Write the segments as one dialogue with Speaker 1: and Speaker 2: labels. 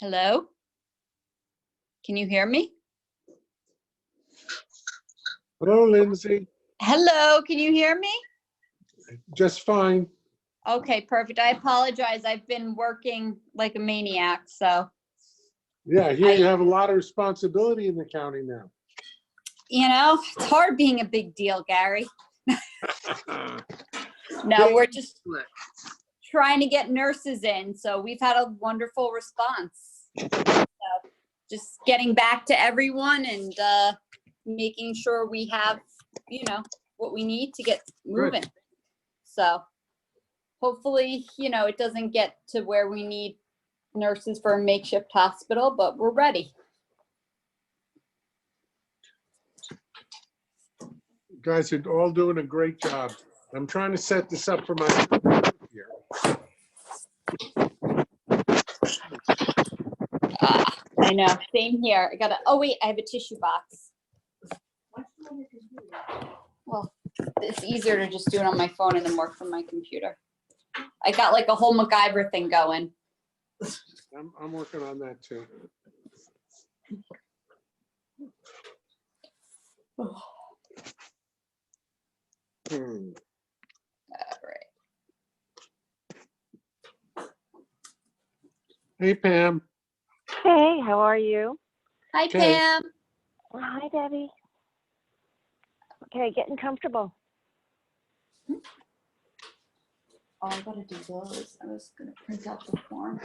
Speaker 1: Hello? Can you hear me?
Speaker 2: Hello, Lindsay.
Speaker 1: Hello, can you hear me?
Speaker 2: Just fine.
Speaker 1: Okay, perfect. I apologize. I've been working like a maniac, so.
Speaker 2: Yeah, here you have a lot of responsibility in the county now.
Speaker 1: You know, it's hard being a big deal, Gary. No, we're just trying to get nurses in, so we've had a wonderful response. So just getting back to everyone and making sure we have, you know, what we need to get moving.
Speaker 2: Good.
Speaker 1: So hopefully, you know, it doesn't get to where we need nurses for a makeshift hospital, but we're ready.
Speaker 2: You guys are all doing a great job. I'm trying to set this up for my here.
Speaker 1: I know, same here. I gotta, oh wait, I have a tissue box. Well, it's easier to just do it on my phone and then work from my computer. I got like a whole MacGyver thing going.
Speaker 2: I'm working on that too. Hmm.
Speaker 1: All right.
Speaker 2: Hey, Pam.
Speaker 3: Hey, how are you?
Speaker 1: Hi,
Speaker 2: Okay.
Speaker 1: Pam.
Speaker 3: Hi, Debbie. Okay, getting comfortable.
Speaker 1: Oh, I gotta do those. I was gonna print out the form.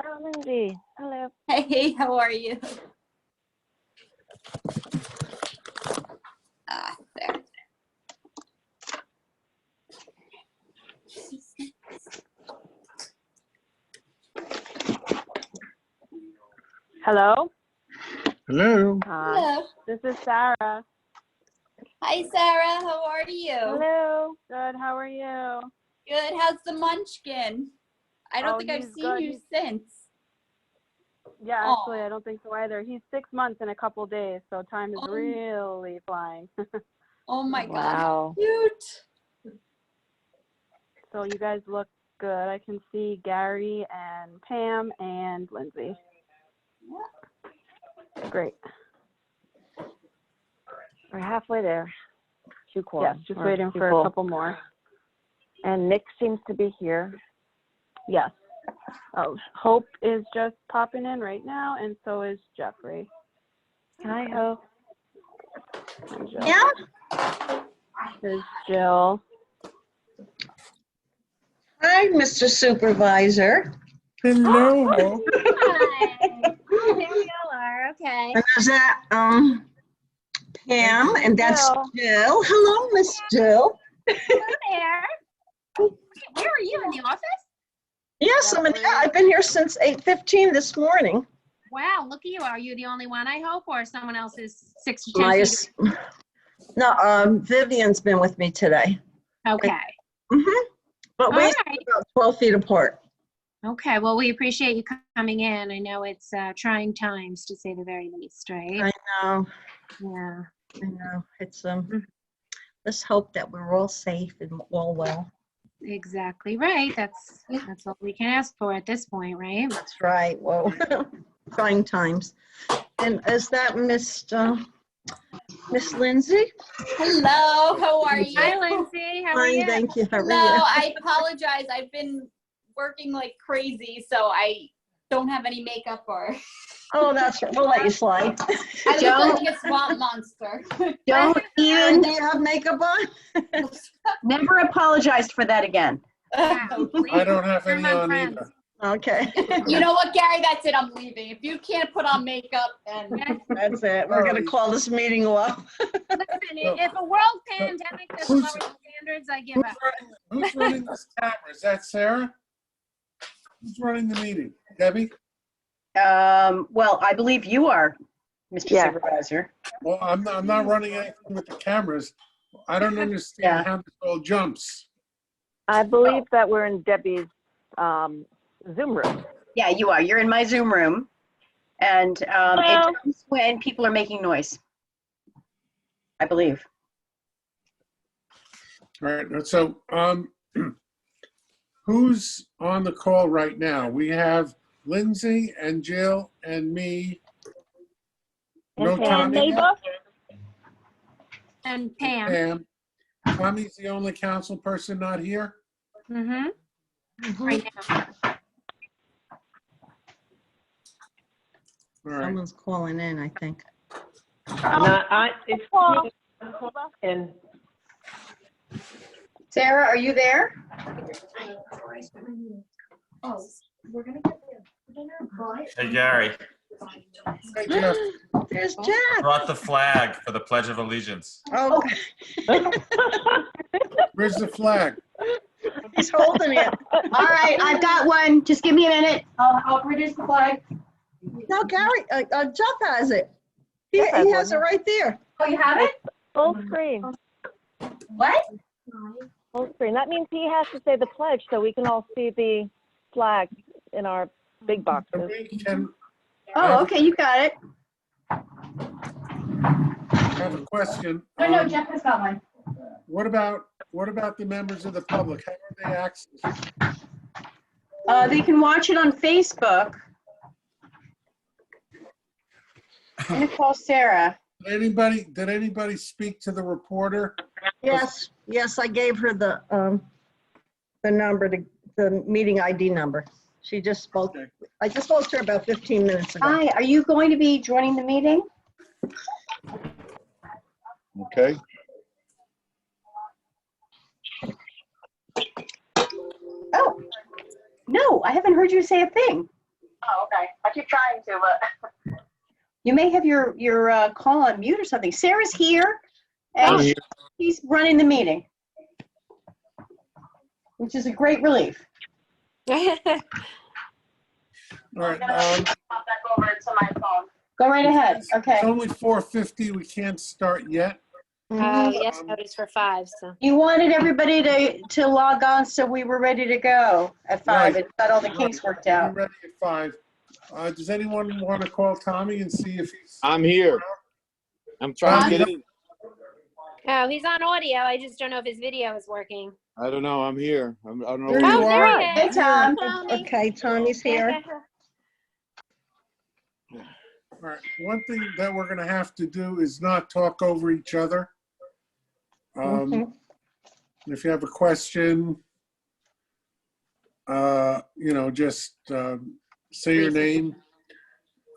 Speaker 3: Oh, Lindsay. Hello.
Speaker 1: Hey, how are you? There.
Speaker 3: Hello.
Speaker 2: Hello.
Speaker 1: Hello.
Speaker 3: This is Sarah.
Speaker 1: Hi, Sarah. How are you?
Speaker 3: Hello. Good. How are you?
Speaker 1: Good. How's the munchkin? I don't
Speaker 3: Oh,
Speaker 1: think I've
Speaker 3: he's
Speaker 1: seen
Speaker 3: good.
Speaker 1: you since.
Speaker 3: Yeah,
Speaker 1: Aw.
Speaker 3: actually, I don't think so either. He's 6 months in a couple days, so time is
Speaker 1: Oh.
Speaker 3: really flying.
Speaker 1: Oh my
Speaker 3: Wow.
Speaker 1: God. Cute.
Speaker 3: So you guys look good. I can see Gary and Pam and Lindsay. Great.
Speaker 4: We're halfway there. Two
Speaker 3: Yes,
Speaker 4: quorum.
Speaker 3: just
Speaker 4: or
Speaker 3: waiting for
Speaker 4: people.
Speaker 3: a couple more.
Speaker 4: And Nick seems to be here.
Speaker 3: Yes. Oh, Hope is just popping in right now, and so is Jeffrey.
Speaker 4: Hi, Hope.
Speaker 3: And Jill.
Speaker 5: Yeah.
Speaker 3: There's Jill.
Speaker 5: Hi, Mr. Supervisor.
Speaker 2: Hello.
Speaker 6: Hi. Oh, there we all are. Okay.
Speaker 5: And there's that Pam, and that's
Speaker 3: Jill.
Speaker 5: Jill. Hello, Miss Jill.
Speaker 6: Hello there. Where are you, in the office?
Speaker 5: Yes, I've been here since 8:15 this morning.
Speaker 6: Wow, look at you. Are you the only one, I hope, or someone else is 6 to 10
Speaker 5: My,
Speaker 6: feet?
Speaker 5: no, Vivian's been with me today.
Speaker 6: Okay.
Speaker 5: But
Speaker 6: All
Speaker 5: we're
Speaker 6: right.
Speaker 5: about 12 feet apart.
Speaker 6: Okay. Well, we appreciate you coming in. I know it's trying times, to say the very least, right?
Speaker 5: I know,
Speaker 6: Yeah.
Speaker 5: I know. It's let's hope that we're all safe and all well.
Speaker 6: Exactly right. That's all we can ask for at this point, right?
Speaker 5: That's right. Well, trying times. And is that Miss Lindsay?
Speaker 1: Hello. How are you?
Speaker 6: Hi, Lindsay. How are
Speaker 5: Fine,
Speaker 6: you?
Speaker 5: thank you. How are
Speaker 1: Hello.
Speaker 5: you?
Speaker 1: I apologize. I've been working like crazy, so I don't have any makeup or.
Speaker 5: Oh, that's right. We'll let you slide.
Speaker 1: I look like a swamp monster.
Speaker 4: Don't
Speaker 5: And do
Speaker 4: even,
Speaker 5: you have makeup on?
Speaker 4: never apologize for that again.
Speaker 6: Wow.
Speaker 2: I don't have any
Speaker 6: We're
Speaker 2: on
Speaker 6: friends.
Speaker 2: either.
Speaker 5: Okay.
Speaker 1: You know what, Gary? That's it. I'm leaving. If you can't put on makeup, then
Speaker 5: That's it. We're going to call this meeting off.
Speaker 6: Listen, if a world pandemic doesn't lower the standards, I give up.
Speaker 2: Who's running this camera? Is that Sarah? Who's running the meeting? Debbie?
Speaker 4: Well, I believe you are, Mr.
Speaker 3: Yeah.
Speaker 4: Supervisor.
Speaker 2: Well, I'm not running anything with the cameras. I don't understand how this all jumps.
Speaker 3: I believe that we're in Debbie's Zoom room.
Speaker 4: Yeah, you are. You're in my Zoom room. And
Speaker 3: Hello.
Speaker 4: it comes when people are making noise, I believe.
Speaker 2: All right, so who's on the call right now? We have Lindsay and Jill and me.
Speaker 3: And
Speaker 2: No
Speaker 3: Pam
Speaker 2: Tommy.
Speaker 3: Neighbor?
Speaker 6: And Pam.
Speaker 2: Pam. Tommy's the only council person not here?
Speaker 6: Mm-hmm.
Speaker 5: Mhm.
Speaker 6: Right now.
Speaker 2: All right.
Speaker 5: Someone's calling in, I think.
Speaker 7: It's
Speaker 3: Paul.
Speaker 7: and
Speaker 4: Sarah, are you there?
Speaker 8: Hey, Gary,
Speaker 2: Hey, Jeff.
Speaker 5: There's
Speaker 8: I
Speaker 5: Jack.
Speaker 8: brought the flag for the Pledge of Allegiance.
Speaker 5: Oh,
Speaker 2: Where's the flag?
Speaker 5: he's holding it.
Speaker 4: All right, I've got one. Just give me a minute. I'll produce the flag.
Speaker 5: No, Gary, Jeff has it. He has it right there.
Speaker 4: Oh, you have it?
Speaker 9: Full screen,
Speaker 4: What?
Speaker 9: full screen. That means he has to say the pledge so we can all see the flag in our big boxes.
Speaker 2: Can
Speaker 4: Oh, okay, you got it.
Speaker 2: I have a question.
Speaker 4: No, Jeff has got one.
Speaker 2: What about the members of the public? How are they accessing?
Speaker 4: They can watch it on Facebook. I'm gonna call Sarah.
Speaker 2: Did anybody speak to the reporter?
Speaker 5: Yes, I gave her the number, the meeting ID number. She just spoke.
Speaker 2: Okay.
Speaker 5: I just spoke to her about 15 minutes ago.
Speaker 4: Hi, are you going to be joining the meeting?
Speaker 10: Okay.
Speaker 4: Oh, no, I haven't heard you say a thing. Oh, okay. I keep trying to, but. You may have your call on mute or something. Sarah's here,
Speaker 10: I'm
Speaker 4: and
Speaker 10: here.
Speaker 4: she's running the meeting, which is a great relief.
Speaker 2: All right.
Speaker 4: Pop back over to my phone. Go right ahead. Okay.
Speaker 2: It's only 4:50. We can't start yet.
Speaker 6: Yes, notice for 5, so.
Speaker 4: You wanted everybody to log on, so we were ready to go at 5.
Speaker 2: Right.
Speaker 4: It got all the kinks worked
Speaker 2: We're
Speaker 4: out.
Speaker 2: ready at 5. Does anyone want to call Tommy and see if he's?
Speaker 10: I'm here. I'm trying to get in.
Speaker 6: Oh, he's on audio. I just don't know if his video is working.
Speaker 10: I don't know. I'm here. I don't know.
Speaker 2: There
Speaker 10: where
Speaker 2: you
Speaker 6: Oh,
Speaker 2: are.
Speaker 6: there he
Speaker 4: Hey,
Speaker 6: is.
Speaker 4: Tom.
Speaker 6: Tony.
Speaker 5: Okay, Tommy's here.
Speaker 2: All right. One thing that we're going to have to do is not talk over each other.
Speaker 5: Mhm.
Speaker 2: If you have a question, just say your name.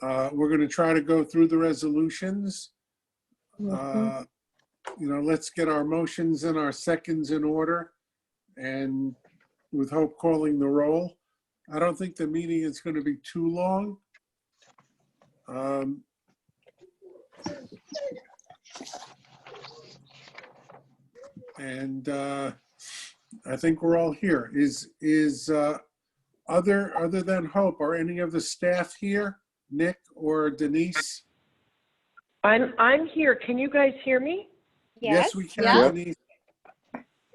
Speaker 2: We're going to try to go through the resolutions. Let's get our motions and our seconds in order, and with Hope calling the roll. I don't think the meeting is going to be too long. I think we're all here. Other than Hope, are any of the staff here? Nick or Denise?
Speaker 7: I'm here. Can you guys hear me?
Speaker 6: Yes.
Speaker 2: We can,
Speaker 5: Yeah.
Speaker 2: Denise.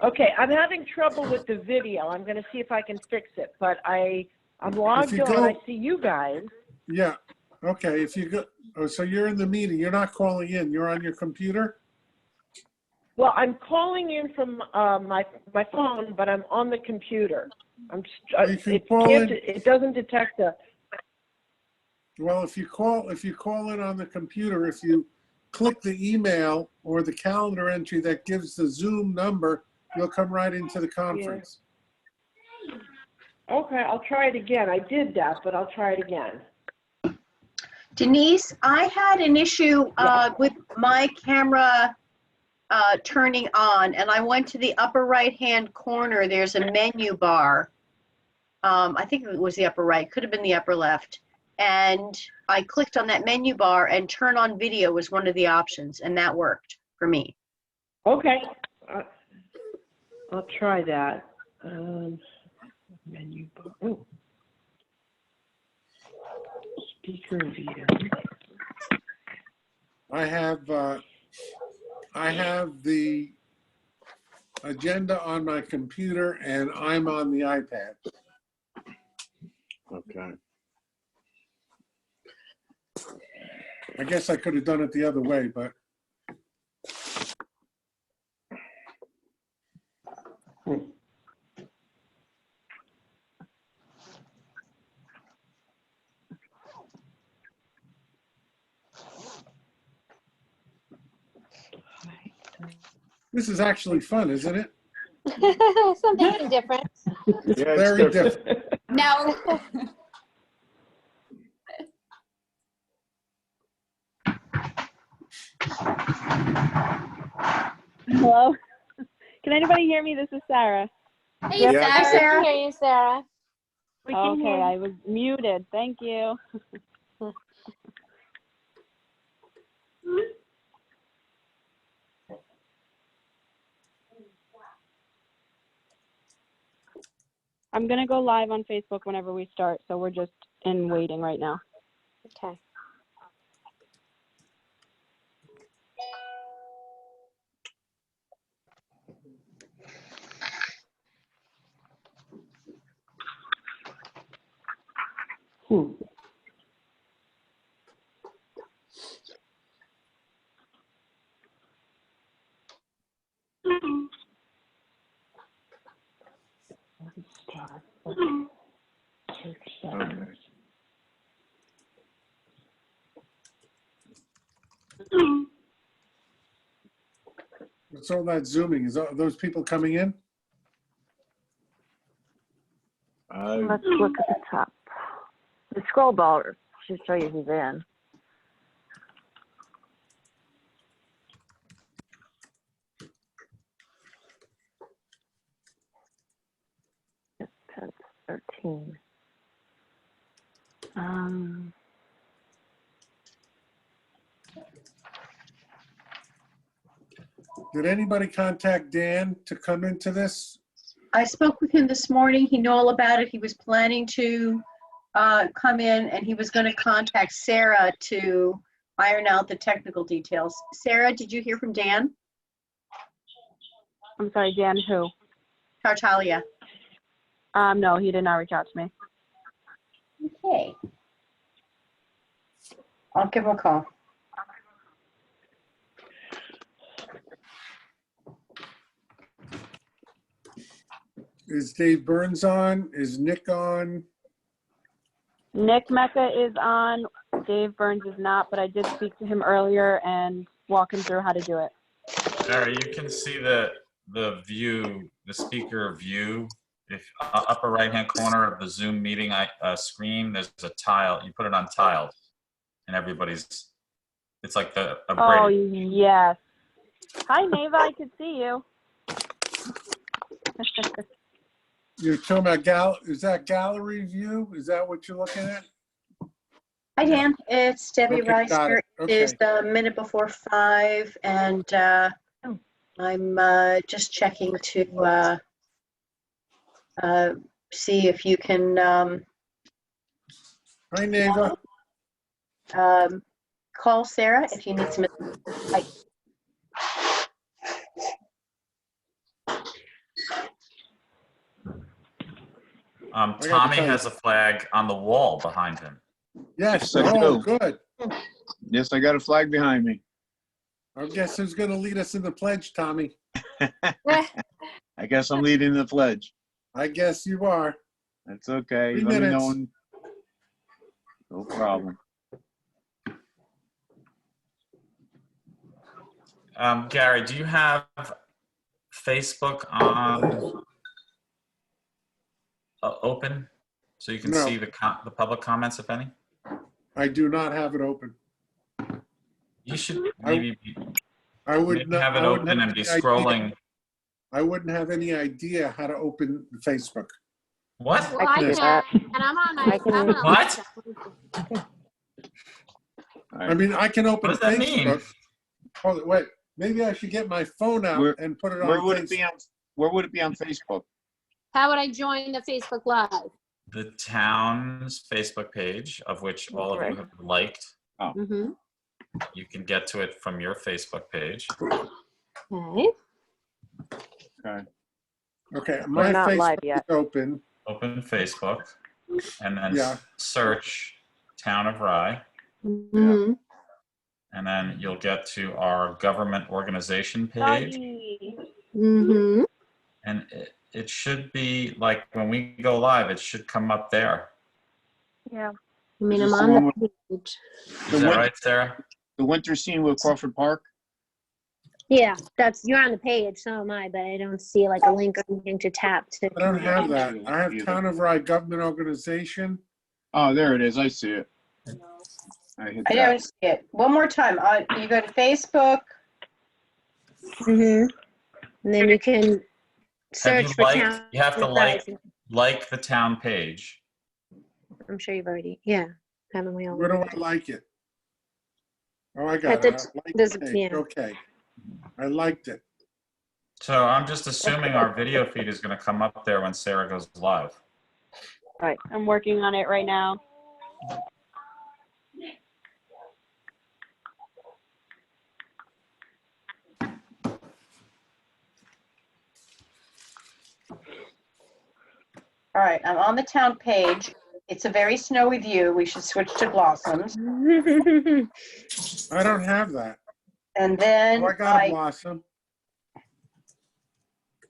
Speaker 7: Okay, I'm having trouble with the video. I'm going to see if I can fix it, but I'm logged
Speaker 2: you
Speaker 7: on.
Speaker 2: go-
Speaker 7: I see you guys.
Speaker 2: Yeah, okay, if you go, so you're in the meeting, you're not calling in, you're on your computer?
Speaker 7: Well, I'm calling in from my phone, but I'm on the computer.
Speaker 2: You can call in.
Speaker 7: It doesn't detect a.
Speaker 2: Well, if you call in on the computer, if you click the email or the calendar entry that gives the Zoom number, you'll come right into the conference.
Speaker 7: Okay, I'll try it again. I did that, but I'll try it again.
Speaker 4: Denise, I had an issue with my camera turning on, and I went to the upper right-hand corner. There's a menu bar. I think it was the upper right, could have been the upper left. And I clicked on that menu bar, and turn on video was one of the options, and that worked for me.
Speaker 7: Okay, I'll try that. Menu bar. Oh. Speaker view.
Speaker 2: I have the agenda on my computer and I'm on the iPad.
Speaker 10: Okay.
Speaker 2: I guess I could have done it the other way, but. This is actually fun, isn't it?
Speaker 9: Something different.
Speaker 10: Yeah, it's
Speaker 2: Very
Speaker 10: different.
Speaker 2: different.
Speaker 1: Now,
Speaker 3: Hello? Can anybody hear me? This is Sarah.
Speaker 1: hey,
Speaker 10: Yeah.
Speaker 1: Sarah.
Speaker 9: I can hear you, Sarah.
Speaker 3: Okay, I was muted. Thank you. I'm gonna go live on Facebook whenever we start, so we're just in waiting right now.
Speaker 9: Okay.
Speaker 10: Okay.
Speaker 2: What's all that zooming? Are those people coming in?
Speaker 9: Let's look at the top. The scroll bar should show you who's in. It's 13.
Speaker 2: Did anybody contact Dan to come into this?
Speaker 4: I spoke with him this morning. He knew all about it. He was planning to come in, and he was going to contact Sarah to iron out the technical details. Sarah, did you hear from Dan?
Speaker 3: I'm sorry, Dan, who?
Speaker 4: Tartaglia.
Speaker 3: No, he did not reach out to me.
Speaker 4: Okay. I'll give him a call.
Speaker 2: Is Dave Burns on? Is Nick on?
Speaker 3: Nick Mecca is on, Dave Burns is not, but I did speak to him earlier and walk him through how to do it.
Speaker 8: Gary, you can see the view, the speaker view. If upper right-hand corner of the Zoom meeting screen, there's a tile. You put it on tiled, and everybody's. It's like a
Speaker 3: Oh,
Speaker 8: Brady.
Speaker 3: yes. Hi, Neva, I could see you.
Speaker 2: You're talking about is that gallery view? Is that what you're looking at?
Speaker 4: Hi, Dan. It's Debbie
Speaker 2: Okay,
Speaker 4: Rice
Speaker 2: got
Speaker 4: here.
Speaker 2: it.
Speaker 4: It is
Speaker 2: Okay.
Speaker 4: a minute before 5, and I'm just checking to see if you can
Speaker 2: Hi, Neva.
Speaker 4: call Sarah if you need some. Hi.
Speaker 8: Tommy has a flag on the wall behind him.
Speaker 2: Yes.
Speaker 10: Yes, I
Speaker 2: Oh,
Speaker 10: do.
Speaker 2: good.
Speaker 10: Yes, I got a flag behind me.
Speaker 2: I guess who's going to lead us in the pledge, Tommy?
Speaker 10: I guess I'm leading the pledge.
Speaker 2: I guess you are.
Speaker 10: That's okay.
Speaker 2: 3
Speaker 10: Let me
Speaker 2: minutes.
Speaker 10: know when. No problem.
Speaker 8: Gary, do you have Facebook on open so you can
Speaker 2: No.
Speaker 8: see the public comments, if any?
Speaker 2: I do not have it open.
Speaker 8: You should maybe
Speaker 2: I would not
Speaker 8: have it
Speaker 2: I wouldn't
Speaker 8: open
Speaker 2: have
Speaker 8: and be
Speaker 2: any idea.
Speaker 8: scrolling.
Speaker 2: I wouldn't have any idea how to open Facebook.
Speaker 8: What?
Speaker 6: Well, I
Speaker 2: Yes.
Speaker 6: can, and I'm on
Speaker 9: I can-
Speaker 6: a
Speaker 8: What?
Speaker 6: laptop.
Speaker 10: All
Speaker 2: I
Speaker 10: right.
Speaker 2: mean, I can open
Speaker 8: What does that mean?
Speaker 2: Facebook. Hold it, wait. Maybe I should get my phone out
Speaker 10: Where-
Speaker 2: and put it on
Speaker 10: Where would it be
Speaker 2: Facebook.
Speaker 10: on? Where would it be on Facebook?
Speaker 6: How would I join the Facebook Live?
Speaker 8: The town's Facebook page, of which all of you have liked.
Speaker 6: Mm-hmm.
Speaker 8: You can get to it from your Facebook page.
Speaker 6: Okay.
Speaker 10: Okay.
Speaker 2: Okay,
Speaker 9: We're
Speaker 2: my
Speaker 9: not live
Speaker 2: Facebook is
Speaker 9: yet.
Speaker 2: open.
Speaker 8: Open Facebook and then
Speaker 2: Yeah.
Speaker 8: search Town of Rye.
Speaker 6: Mm-hmm.
Speaker 8: And then you'll get to our government organization page.
Speaker 6: Mm-hmm.
Speaker 8: And it should be like when we go live, it should come up there.
Speaker 9: Yeah.
Speaker 6: I mean,
Speaker 10: Is
Speaker 6: I'm
Speaker 10: this the
Speaker 6: on
Speaker 10: one
Speaker 6: the page.
Speaker 8: Is that right, Sarah?
Speaker 10: The winter scene with Crawford Park.
Speaker 6: Yeah, you're on the page, so am I, but I don't see like a link or anything to tap to.
Speaker 2: I don't have that. I have Town of Rye Government Organization.
Speaker 10: Oh, there it is. I see it. I hit
Speaker 4: I
Speaker 10: that.
Speaker 4: don't see it. One more time. You go to Facebook.
Speaker 6: Mm-hmm. And then you can search for town.
Speaker 8: You have to like the town page.
Speaker 6: I'm sure you've already, yeah. Haven't we all?
Speaker 2: Where do I like it? Oh, I got
Speaker 6: At
Speaker 2: it.
Speaker 6: the-
Speaker 2: I like
Speaker 6: there's a-
Speaker 2: the page.
Speaker 6: yeah.
Speaker 2: Okay. I liked it.
Speaker 8: So I'm just assuming our video feed is going to come up there when Sarah goes live.
Speaker 3: Right, I'm working on it right now.
Speaker 4: All right, I'm on the town page. It's a very snowy view. We should switch to blossoms.
Speaker 2: I don't have that.
Speaker 4: And then
Speaker 2: Oh, I got a blossom.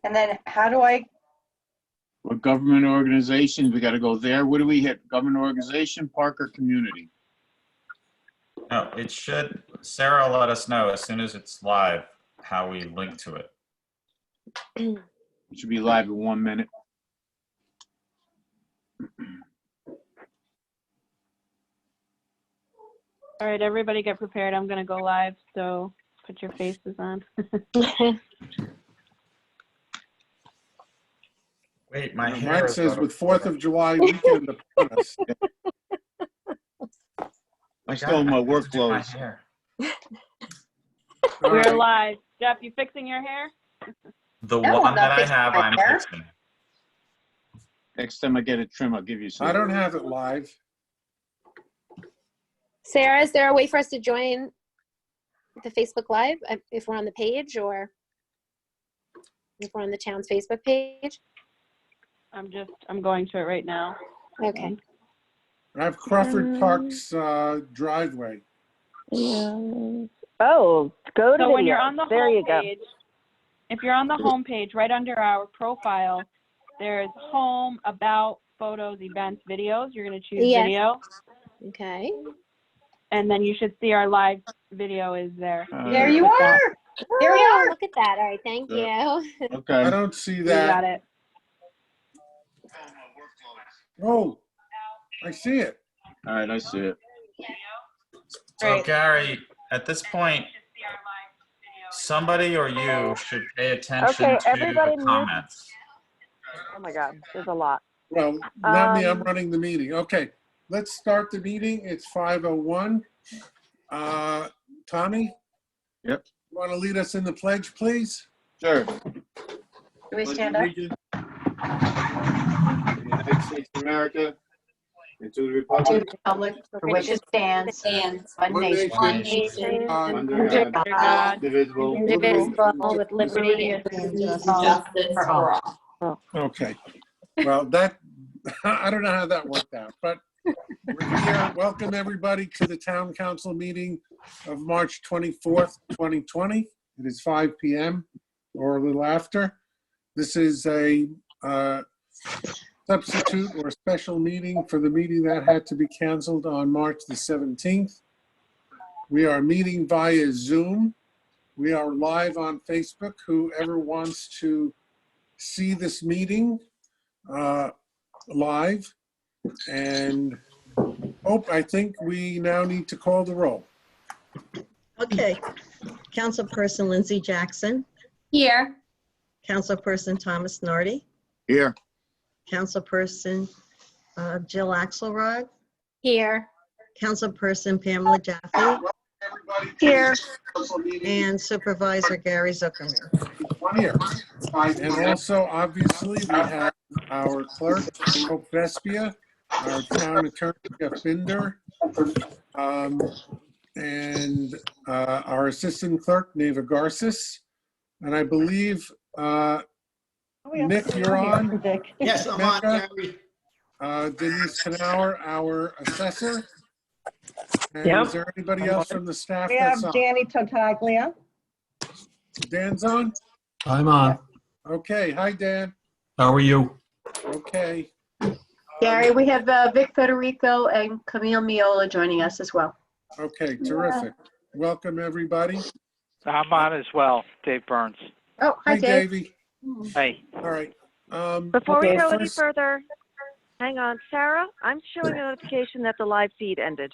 Speaker 4: and then how do I,
Speaker 10: What government organizations? We got to go there. What do we hit? Government organization, park, or community?
Speaker 8: No, it should. Sarah will let us know as soon as it's live how we link to it.
Speaker 10: It should be live in 1 minute.
Speaker 3: All right, everybody get prepared. I'm gonna go live, so put your faces on.
Speaker 8: Wait, my hair
Speaker 2: Mine
Speaker 8: is
Speaker 2: says
Speaker 8: out
Speaker 2: with
Speaker 8: of
Speaker 2: 4th of July weekend upon us.
Speaker 10: I stole my work
Speaker 8: my
Speaker 10: clothes.
Speaker 8: hair.
Speaker 2: All
Speaker 3: We're
Speaker 2: right.
Speaker 3: live. Jeff, you fixing your hair?
Speaker 8: The
Speaker 4: No,
Speaker 8: one
Speaker 4: I'm
Speaker 8: that
Speaker 4: not
Speaker 8: I
Speaker 4: fixing
Speaker 8: have,
Speaker 4: my
Speaker 8: I'm
Speaker 4: hair.
Speaker 8: fixing.
Speaker 10: Next time I get a trim, I'll give you some.
Speaker 2: I don't have it live.
Speaker 6: Sarah, is there a way for us to join the Facebook Live if we're on the page or if we're on the town's Facebook page?
Speaker 3: I'm going to it right now.
Speaker 6: Okay.
Speaker 2: I have Crawford Park's driveway.
Speaker 9: Oh, go to
Speaker 3: So when you're
Speaker 9: video.
Speaker 3: on the
Speaker 9: There you go.
Speaker 3: homepage, if you're on the homepage, right under our profile, there's home, about, photos, events, videos. You're gonna choose
Speaker 6: Yes.
Speaker 3: video,
Speaker 6: Okay.
Speaker 3: and then you should see our live video is there.
Speaker 4: there you
Speaker 3: Click that.
Speaker 4: are. There we
Speaker 6: Oh,
Speaker 4: are.
Speaker 6: look at that. All right. Thank you.
Speaker 2: I
Speaker 10: Okay.
Speaker 2: don't see
Speaker 3: You got
Speaker 2: that.
Speaker 3: it.
Speaker 2: Oh, I see it.
Speaker 10: All right, I see it.
Speaker 8: So
Speaker 3: Great.
Speaker 8: Gary, at this point, somebody or you should pay attention
Speaker 9: Okay,
Speaker 8: to
Speaker 9: everybody
Speaker 8: the
Speaker 9: mute.
Speaker 8: comments.
Speaker 9: Oh my God, there's a lot.
Speaker 2: Well, not me. I'm
Speaker 9: Um,
Speaker 2: running the meeting. Okay, let's start the meeting. It's 5:01. Tommy?
Speaker 10: Yep.
Speaker 2: Want to lead us in the pledge, please?
Speaker 10: Sure.
Speaker 4: Do we stand up?
Speaker 10: The United States of America, and to the
Speaker 4: To
Speaker 10: republic
Speaker 4: the public for which it stands, one nation,
Speaker 2: One
Speaker 6: nation,
Speaker 10: under God,
Speaker 3: God,
Speaker 10: indivisible,
Speaker 6: indivisible, with liberty and
Speaker 1: Justice for all.
Speaker 2: Okay. Well, that, I don't know how that worked out, but we're here. Welcome, everybody, to the Town Council meeting of March 24th, 2020. It is 5 p.m. or a little after. This is a substitute or special meeting for the meeting that had to be canceled on March the 17th. We are meeting via Zoom. We are live on Facebook. Whoever wants to see this meeting live. And, I think we now need to call the roll.
Speaker 5: Okay. Councilperson Lindsay Jackson,
Speaker 1: Here.
Speaker 5: Councilperson Thomas Nardi,
Speaker 10: here.
Speaker 5: Councilperson Jill Axelrod,
Speaker 6: here.
Speaker 5: Councilperson Pamela Jaffe,
Speaker 9: Here.
Speaker 5: and Supervisor Gary Zuckerman.
Speaker 2: Here. And also, obviously, we have our clerk, Hope Vespia, our town attorney, Jeff Binder, and our assistant clerk, Neva Garces. And I believe, Nick, you're on.
Speaker 11: Yes, I'm on,
Speaker 2: Mecca.
Speaker 11: Gary.
Speaker 2: Denise Knauer, our assessor. And
Speaker 7: Yep.
Speaker 2: is there anybody else from the staff
Speaker 5: We
Speaker 2: that's
Speaker 5: have
Speaker 2: on?
Speaker 5: Danny Tataglia.
Speaker 2: Dan's on?
Speaker 11: I'm on.
Speaker 2: Okay, hi, Dan.
Speaker 11: How are you?
Speaker 2: Okay.
Speaker 4: Gary, we have Vic Federico and Camille Miola joining us as well.
Speaker 2: Okay, terrific. Welcome, everybody.
Speaker 12: I'm on as well, Dave Burns.
Speaker 4: Oh, hi,
Speaker 2: Hey,
Speaker 4: Dave.
Speaker 2: Davey.
Speaker 12: Hey,
Speaker 2: All right.
Speaker 9: Before we
Speaker 7: Okay,
Speaker 9: go any
Speaker 2: first-
Speaker 9: further, hang on, Sarah, I'm showing a notification that the live feed ended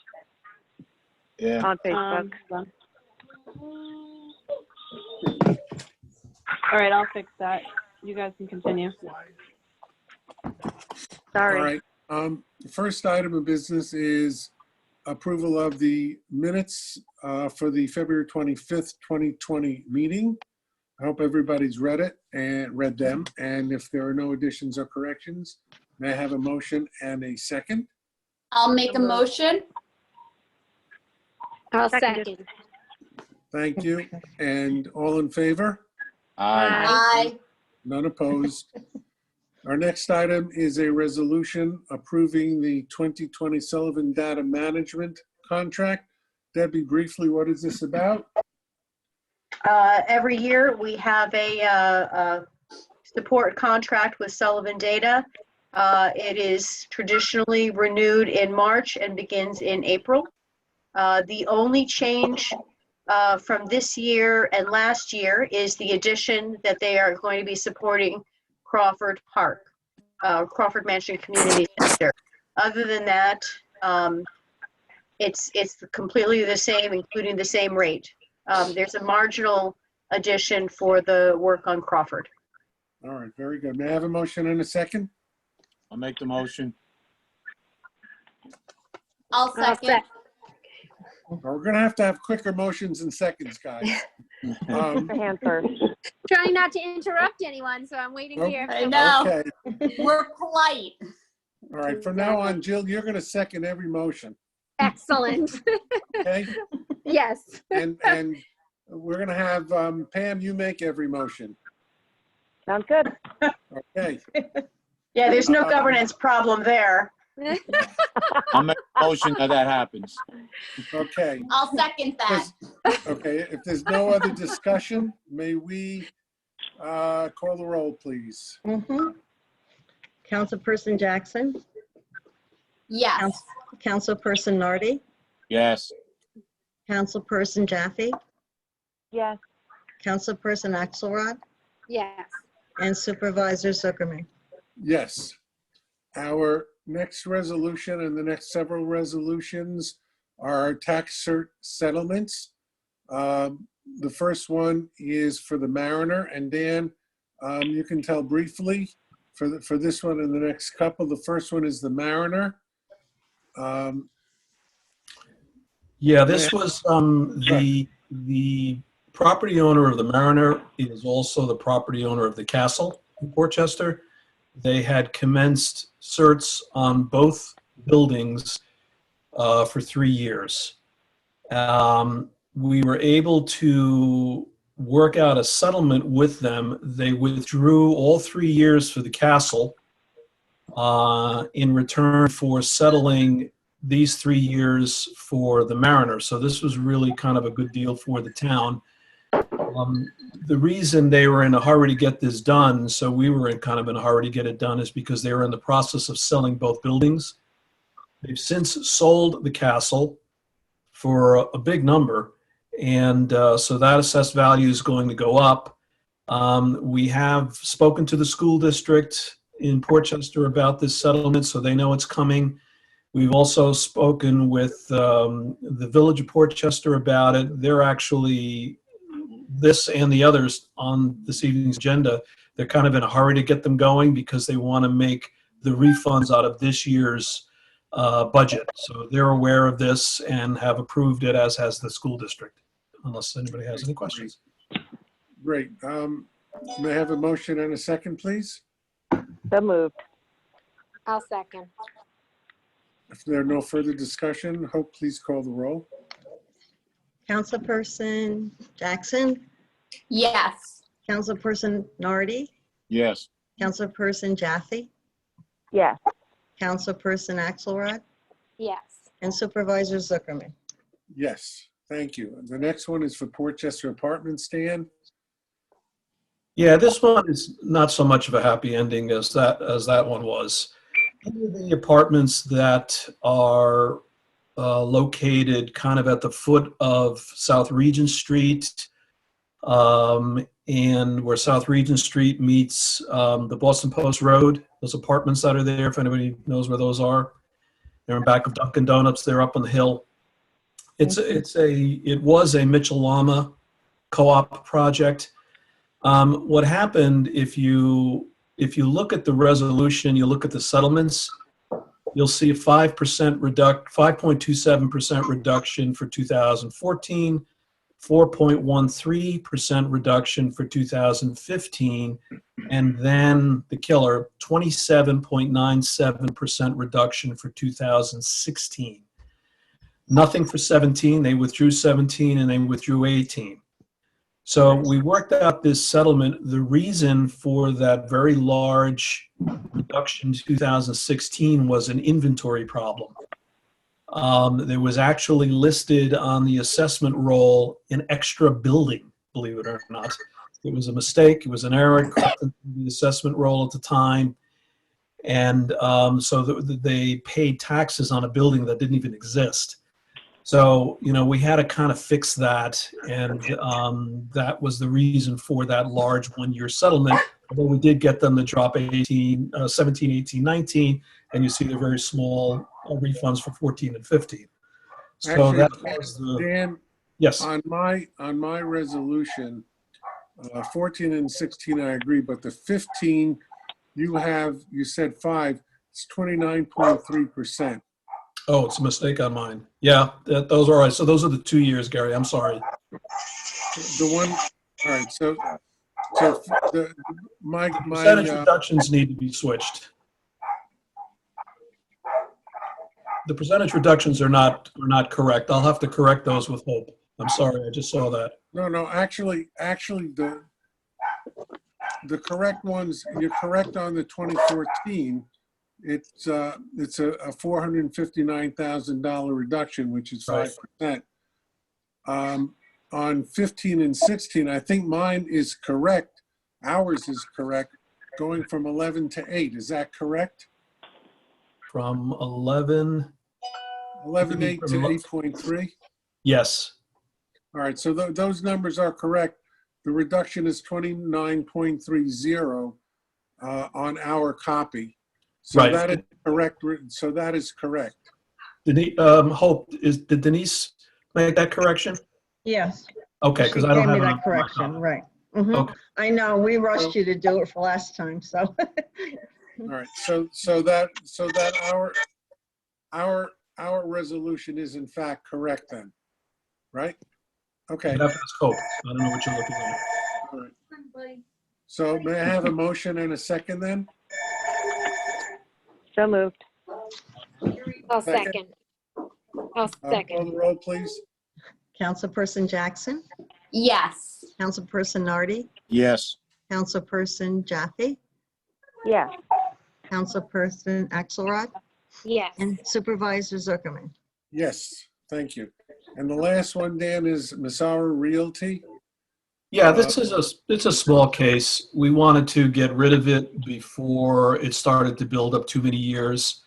Speaker 10: Yeah.
Speaker 9: on Facebook.
Speaker 3: All right, I'll fix that. You guys can continue.
Speaker 2: All
Speaker 9: Sorry.
Speaker 2: right. The first item of business is approval of the minutes for the February 25th, 2020 meeting. I hope everybody's read it and read them. And if there are no additions or corrections, may I have a motion and a second?
Speaker 1: I'll make a motion.
Speaker 6: I'll
Speaker 9: Seconded.
Speaker 6: second.
Speaker 2: Thank you. And all in favor?
Speaker 10: Aye.
Speaker 1: Aye.
Speaker 2: None opposed. Our next item is a resolution approving the 2020 Sullivan Data Management Contract. Debbie, briefly, what is this about?
Speaker 4: Every year, we have a support contract with Sullivan Data. It is traditionally renewed in March and begins in April. The only change from this year and last year is the addition that they are going to be supporting Crawford Park, Crawford Mansion Community Center. Other than that, it's completely the same, including the same rate. There's a marginal addition for the work on Crawford.
Speaker 2: All right, very good. May I have a motion and a second?
Speaker 10: I'll make the motion.
Speaker 1: I'll
Speaker 6: I'll
Speaker 1: second.
Speaker 2: We're going to have quicker motions and seconds, guys.
Speaker 9: Put your hand first.
Speaker 6: Trying not to interrupt anyone, so I'm waiting
Speaker 2: Nope.
Speaker 6: here.
Speaker 1: I know.
Speaker 2: Okay.
Speaker 1: We're polite.
Speaker 2: All right, from now on, Jill, you're going to second every motion,
Speaker 6: Excellent.
Speaker 2: okay?
Speaker 6: Yes.
Speaker 2: And we're going to have Pam, you make every motion,
Speaker 9: Sounds good.
Speaker 2: okay?
Speaker 4: Yeah, there's no governance problem there.
Speaker 10: I'll make a motion that happens.
Speaker 2: Okay.
Speaker 1: I'll second that.
Speaker 2: Okay, if there's no other discussion, may we call the roll, please?
Speaker 5: Councilperson Jackson,
Speaker 1: Yes.
Speaker 5: Councilperson Nardi,
Speaker 10: Yes.
Speaker 5: Councilperson Jaffe,
Speaker 9: Yes.
Speaker 5: Councilperson Axelrod,
Speaker 6: Yes.
Speaker 5: and Supervisor Zuckerman.
Speaker 2: Yes. Our next resolution and the next several resolutions are tax cert settlements. The first one is for the Mariner, and Dan, you can tell briefly for this one and the next couple. The first one is the Mariner.
Speaker 11: Yeah, this was, the property owner of the Mariner is also the property owner of the castle in Portchester. They had commenced certs on both buildings for 3 years. We were able to work out a settlement with them. They withdrew all 3 years for the castle in return for settling these 3 years for the Mariner. So this was really kind of a good deal for the town. The reason they were in a hurry to get this done, so we were in kind of in a hurry to get it done, is because they were in the process of selling both buildings. They've since sold the castle for a big number, and so that assessed value is going to go up. We have spoken to the school district in Portchester about this settlement, so they know it's coming. We've also spoken with the Village of Portchester about it. They're actually, this and the others on this evening's agenda, they're kind of in a hurry to get them going because they want to make the refunds out of this year's budget. So they're aware of this and have approved it, as has the school district, unless anybody has any questions.
Speaker 2: Great. May I have a motion and a second, please?
Speaker 9: So moved.
Speaker 6: I'll second.
Speaker 2: If there are no further discussion, Hope, please call the roll.
Speaker 5: Councilperson Jackson,
Speaker 1: Yes.
Speaker 5: Councilperson Nardi,
Speaker 10: Yes.
Speaker 5: Councilperson Jaffe,
Speaker 9: Yes.
Speaker 5: Councilperson Axelrod,
Speaker 6: Yes.
Speaker 5: and Supervisor Zuckerman.
Speaker 2: Yes, thank you. The next one is for Portchester Apartments, Dan.
Speaker 11: Yeah, this one is not so much of a happy ending as that one was. Any of the apartments that are located kind of at the foot of South Regent Street, and where South Regent Street meets the Boston Post Road. Those apartments that are there, if anybody knows where those are, they're in back of Dunkin' Donuts. They're up on the hill. It was a Mitchell-Lama co-op project. What happened, if you look at the resolution, you look at the settlements, you'll see a 5.27% reduction for 2014, 4.13% reduction for 2015, and then the killer, 27.97% reduction for 2016. Nothing for 17. They withdrew 17 and they withdrew 18. So we worked out this settlement. The reason for that very large reduction in 2016 was an inventory problem. There was actually listed on the assessment roll an extra building, believe it or not. It was a mistake. It was an error. It crept into the assessment roll at the time. And so they paid taxes on a building that didn't even exist. So, we had to kind of fix that, and that was the reason for that large one-year settlement. Although we did get them to drop 17, 18, 19, and you see the very small refunds for 14 and 15. So
Speaker 2: Actually,
Speaker 11: that was the,
Speaker 2: Dan,
Speaker 11: yes.
Speaker 2: on my resolution, 14 and 16, I agree, but the 15, you said 5, it's 29.3%.
Speaker 11: Oh, it's a mistake on mine. Yeah, those are all right. So those are the 2 years, Gary. I'm sorry.
Speaker 2: The one, all right, so my
Speaker 11: Percentage reductions need to be switched. The percentage reductions are not correct. I'll have to correct those with Hope. I'm sorry, I just saw that.
Speaker 2: No, actually, the correct ones, you're correct on the 2014. It's a $459,000 reduction, which is 5%. On 15 and 16, I think mine is correct. Ours is correct, going from 11 to 8. Is that correct?
Speaker 11: From 11.
Speaker 2: 11.8 to 8.3?
Speaker 11: Yes.
Speaker 2: All right, so those numbers are correct. The reduction is 29.30 on our copy. So
Speaker 11: Right.
Speaker 2: that is correct. So that is correct.
Speaker 11: Hope, did Denise make that correction?
Speaker 5: Yes.
Speaker 11: Okay,
Speaker 5: She
Speaker 11: because I don't
Speaker 5: gave
Speaker 11: have
Speaker 5: me
Speaker 11: it
Speaker 5: that
Speaker 11: on my
Speaker 5: correction,
Speaker 11: copy.
Speaker 5: right. Mhm.
Speaker 11: Okay.
Speaker 5: I know, we rushed you to do it for last time, so.
Speaker 2: All right, so that our resolution is in fact correct then, right? Okay.
Speaker 11: That's Hope. I don't know what you're looking at.
Speaker 2: All right. So may I have a motion and a second then?
Speaker 9: So moved.
Speaker 6: I'll
Speaker 2: Second.
Speaker 6: second. I'll
Speaker 2: Call
Speaker 6: second.
Speaker 2: the roll, please.
Speaker 5: Councilperson Jackson,
Speaker 1: Yes.
Speaker 5: Councilperson Nardi,
Speaker 10: Yes.
Speaker 5: Councilperson Jaffe,
Speaker 9: Yes.
Speaker 5: Councilperson Axelrod,
Speaker 6: Yes.
Speaker 5: and Supervisor Zuckerman.
Speaker 2: Yes, thank you. And the last one, Dan, is Mesara Realty.
Speaker 11: Yeah, it's a small case. We wanted to get rid of it before it started to build up too many years.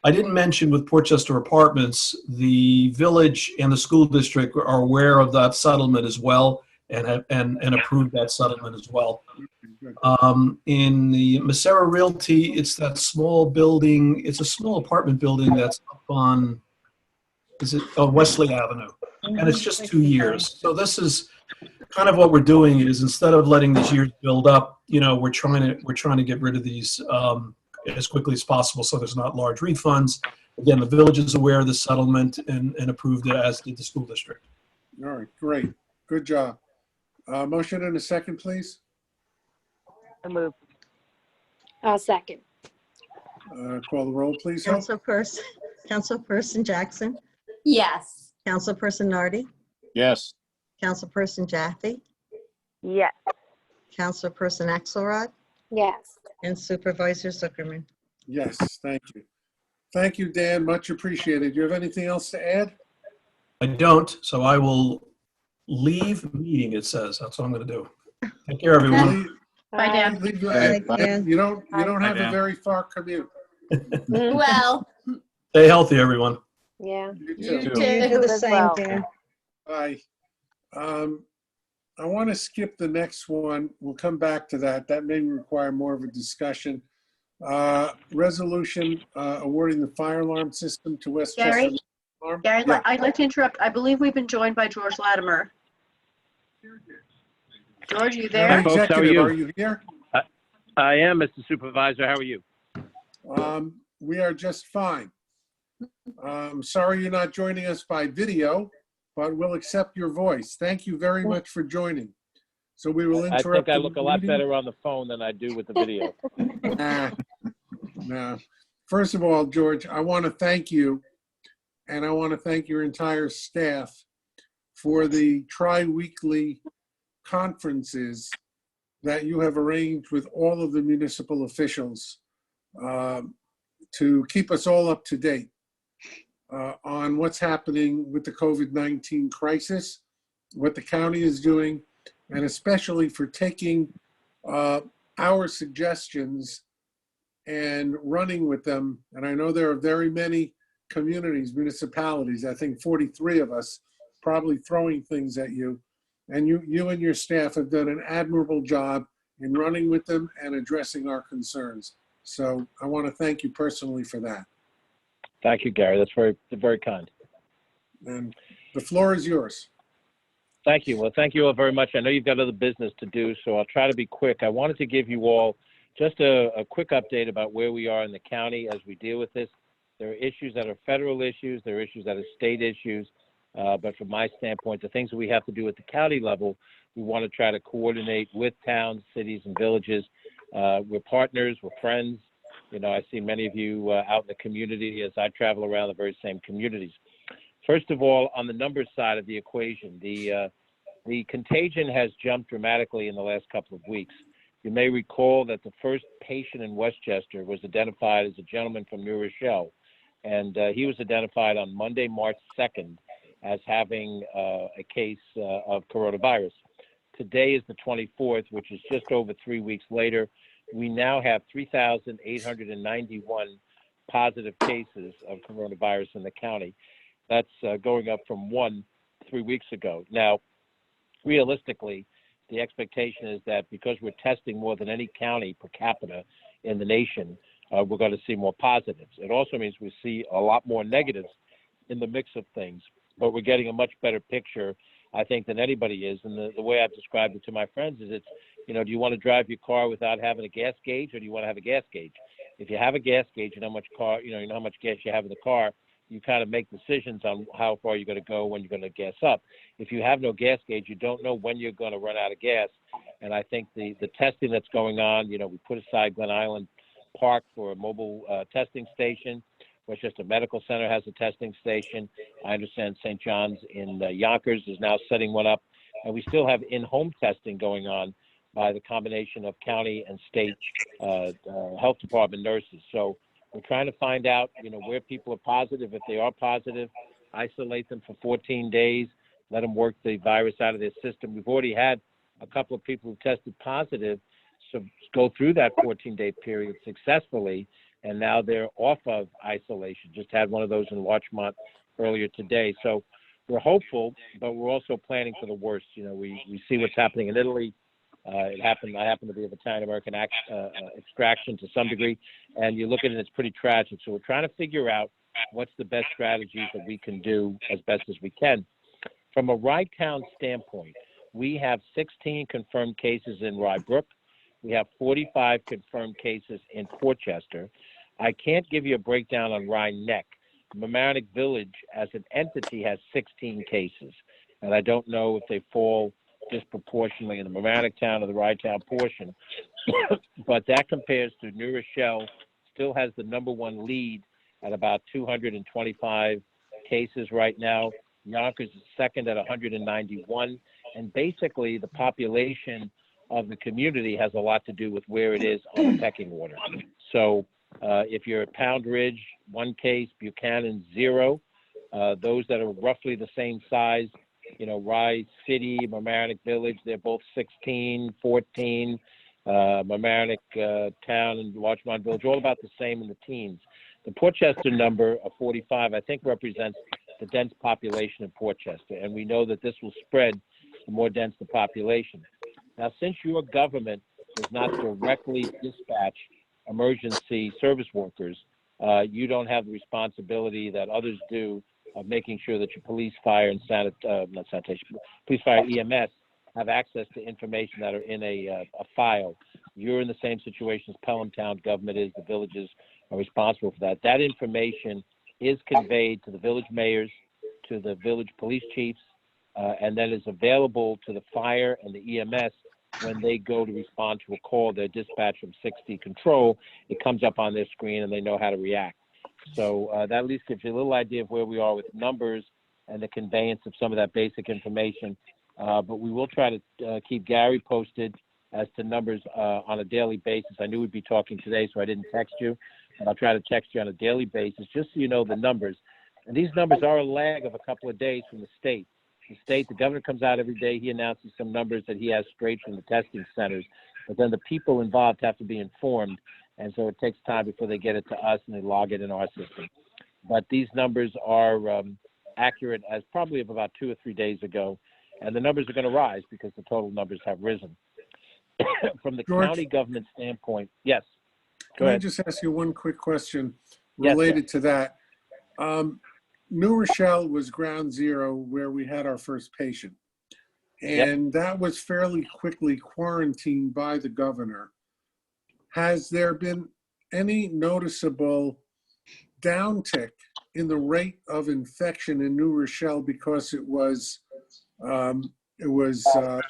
Speaker 11: I didn't mention with Portchester Apartments, the village and the school district are aware of that settlement as well and approved that settlement as well. In the Mesara Realty, it's that small building. It's a small apartment building that's up on, Wesley Avenue, and it's just 2 years. So this is kind of what we're doing is instead of letting these years build up, we're trying to get rid of these as quickly as possible so there's not large refunds. Again, the village is aware of the settlement and approved it, as did the school district.
Speaker 2: All right, great. Good job. Motion and a second, please.
Speaker 9: So moved.
Speaker 6: I'll second.
Speaker 2: Call the roll, please. Hope.
Speaker 5: Councilperson Jackson,
Speaker 1: Yes.
Speaker 5: Councilperson Nardi,
Speaker 10: Yes.
Speaker 5: Councilperson Jaffe,
Speaker 9: Yes.
Speaker 5: Councilperson Axelrod,
Speaker 6: Yes.
Speaker 5: and Supervisor Zuckerman.
Speaker 2: Yes, thank you. Thank you, Dan. Much appreciated. Do you have anything else to add?
Speaker 11: I don't, so I will leave meeting, it says. That's what I'm going to do. Take care, everyone.
Speaker 4: Bye, Dan.
Speaker 2: You don't have a
Speaker 8: Dan.
Speaker 2: very far commute.
Speaker 1: Well,
Speaker 11: Stay healthy, everyone.
Speaker 6: Yeah.
Speaker 2: You
Speaker 5: You
Speaker 2: too.
Speaker 5: do the
Speaker 9: as
Speaker 5: same,
Speaker 9: well.
Speaker 5: Dan.
Speaker 2: Bye. I want to skip the next one. We'll come back to that. That may require more of a discussion. Resolution awarding the fire alarm system to Westchester.
Speaker 4: Gary?
Speaker 2: Alarm.
Speaker 4: Gary,
Speaker 2: Yeah.
Speaker 4: I'd like to interrupt. I believe we've been joined by George Latimer. George, you there?
Speaker 2: County
Speaker 13: Folks, how are
Speaker 2: Executive,
Speaker 13: you?
Speaker 2: are you here?
Speaker 13: I am, Mr. Supervisor. How are you?
Speaker 2: We are just fine. Sorry you're not joining us by video, but we'll accept your voice. Thank you very much for joining. So we will
Speaker 13: I
Speaker 2: interrupt.
Speaker 13: think I
Speaker 2: the
Speaker 13: look a lot
Speaker 2: meeting.
Speaker 13: better on the phone than I do with the video.
Speaker 2: No. First of all, George, I want to thank you, and I want to thank your entire staff for the tri-weekly conferences that you have arranged with all of the municipal officials to keep us all up to date on what's happening with the COVID-19 crisis, what the county is doing, and especially for taking our suggestions and running with them. And I know there are very many communities, municipalities, I think 43 of us, probably throwing things at you. And you and your staff have done an admirable job in running with them and addressing our concerns. So I want to thank you personally for that.
Speaker 13: Thank you, Gary. That's very, very kind.
Speaker 2: And the floor is yours.
Speaker 13: Thank you. Well, thank you all very much. I know you've got other business to do, so I'll try to be quick. I wanted to give you all just a quick update about where we are in the county as we deal with this. There are issues that are federal issues. There are issues that are state issues. But from my standpoint, the things that we have to do at the county level, we want to try to coordinate with towns, cities, and villages. We're partners, we're friends. You know, I see many of you out in the community as I travel around the very same communities. First of all, on the numbers side of the equation, the contagion has jumped dramatically in the last couple of weeks. You may recall that the first patient in Westchester was identified as a gentleman from New Rochelle, and he was identified on Monday, March 2nd, as having a case of coronavirus. Today is the 24th, which is just over 3 weeks later. We now have 3,891 positive cases of coronavirus in the county. That's going up from 1 3 weeks ago. Now, realistically, the expectation is that because we're testing more than any county per capita in the nation, we're going to see more positives. It also means we see a lot more negatives in the mix of things, but we're getting a much better picture, I think, than anybody is. And the way I've described it to my friends is it's, you know, do you want to drive your car without having a gas gauge, or do you want to have a gas gauge? If you have a gas gauge and how much car, you know how much gas you have in the car, you kind of make decisions on how far you're going to go when you're going to gas up. If you have no gas gauge, you don't know when you're going to run out of gas. And I think the testing that's going on, you know, we put aside Glen Island Park for a mobile testing station. Westchester Medical Center has a testing station. I understand St. John's in Yonkers is now setting one up. And we still have in-home testing going on by the combination of county and state health department nurses. So we're trying to find out, you know, where people are positive. If they are positive, isolate them for 14 days, let them work the virus out of their system. We've already had a couple of people who tested positive, so go through that 14-day period successfully, and now they're off of isolation. Just had one of those in Larchmont earlier today. So we're hopeful, but we're also planning for the worst. You know, we see what's happening in Italy. I happen to be of Italian-American extraction to some degree, and you look at it, it's pretty tragic. So we're trying to figure out what's the best strategies that we can do as best as we can. From a Rye Town standpoint, we have 16 confirmed cases in Rye Brook. We have 45 confirmed cases in Portchester. I can't give you a breakdown on Rye Neck. Mamaroneck Village as an entity has 16 cases, and I don't know if they fall disproportionately in the Mamaroneck Town or the Rye Town portion, but that compares to New Rochelle, still has the #1 lead at about 225 cases right now. Yonkers is second at 191, and basically the population of the community has a lot to do with where it is on the pecking order. So if you're at Pound Ridge, 1 case, Buchanan, 0. Those that are roughly the same size, you know, Rye City, Mamaroneck Village, they're both 16, 14. Mamaroneck Town and Larchmont Village, all about the same in the teens. The Portchester number of 45, I think, represents the dense population of Portchester, and we know that this will spread the more dense the population. Now, since your government does not directly dispatch emergency service workers, you don't have the responsibility that others do of making sure that your police, fire, and police, fire, EMS have access to information that are in a file. You're in the same situation as Pelham Town government is. The villages are responsible for that. That information is conveyed to the village mayors, to the village police chiefs, and then is available to the fire and the EMS when they go to respond to a call. Their dispatch from 60 control, it comes up on their screen and they know how to react. So that at least gives you a little idea of where we are with numbers and the conveyance of some of that basic information. But we will try to keep Gary posted as to numbers on a daily basis. I knew we'd be talking today, so I didn't text you, and I'll try to text you on a daily basis just so you know the numbers. And these numbers are a lag of a couple of days from the state. The governor comes out every day. He announces some numbers that he has straight from the testing centers, but then the people involved have to be informed. And so it takes time before they get it to us and they log it in our system. But these numbers are accurate as probably of about 2 or 3 days ago. And the numbers are going to rise because the total numbers have risen. From the
Speaker 2: George,
Speaker 13: county government standpoint, yes.
Speaker 2: Can I just ask you one quick question
Speaker 13: Yes,
Speaker 2: related to that? New Rochelle was ground zero where we had our first patient. And that was fairly quickly quarantined by the governor. Has there been any noticeable downtick in the rate of infection in New Rochelle because it was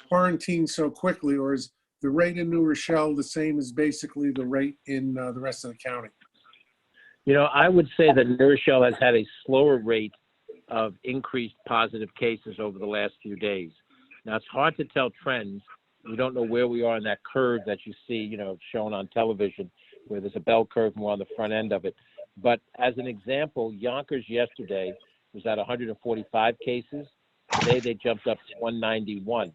Speaker 2: quarantined so quickly, or is the rate in New Rochelle the same as basically the rate in the rest of the county?
Speaker 13: You know, I would say that New Rochelle has had a slower rate of increased positive cases over the last few days. Now, it's hard to tell trends. We don't know where we are in that curve that you see, you know, shown on television, where there's a bell curve and we're on the front end of it. But as an example, Yonkers yesterday was at 145 cases. Today they jumped up to 191.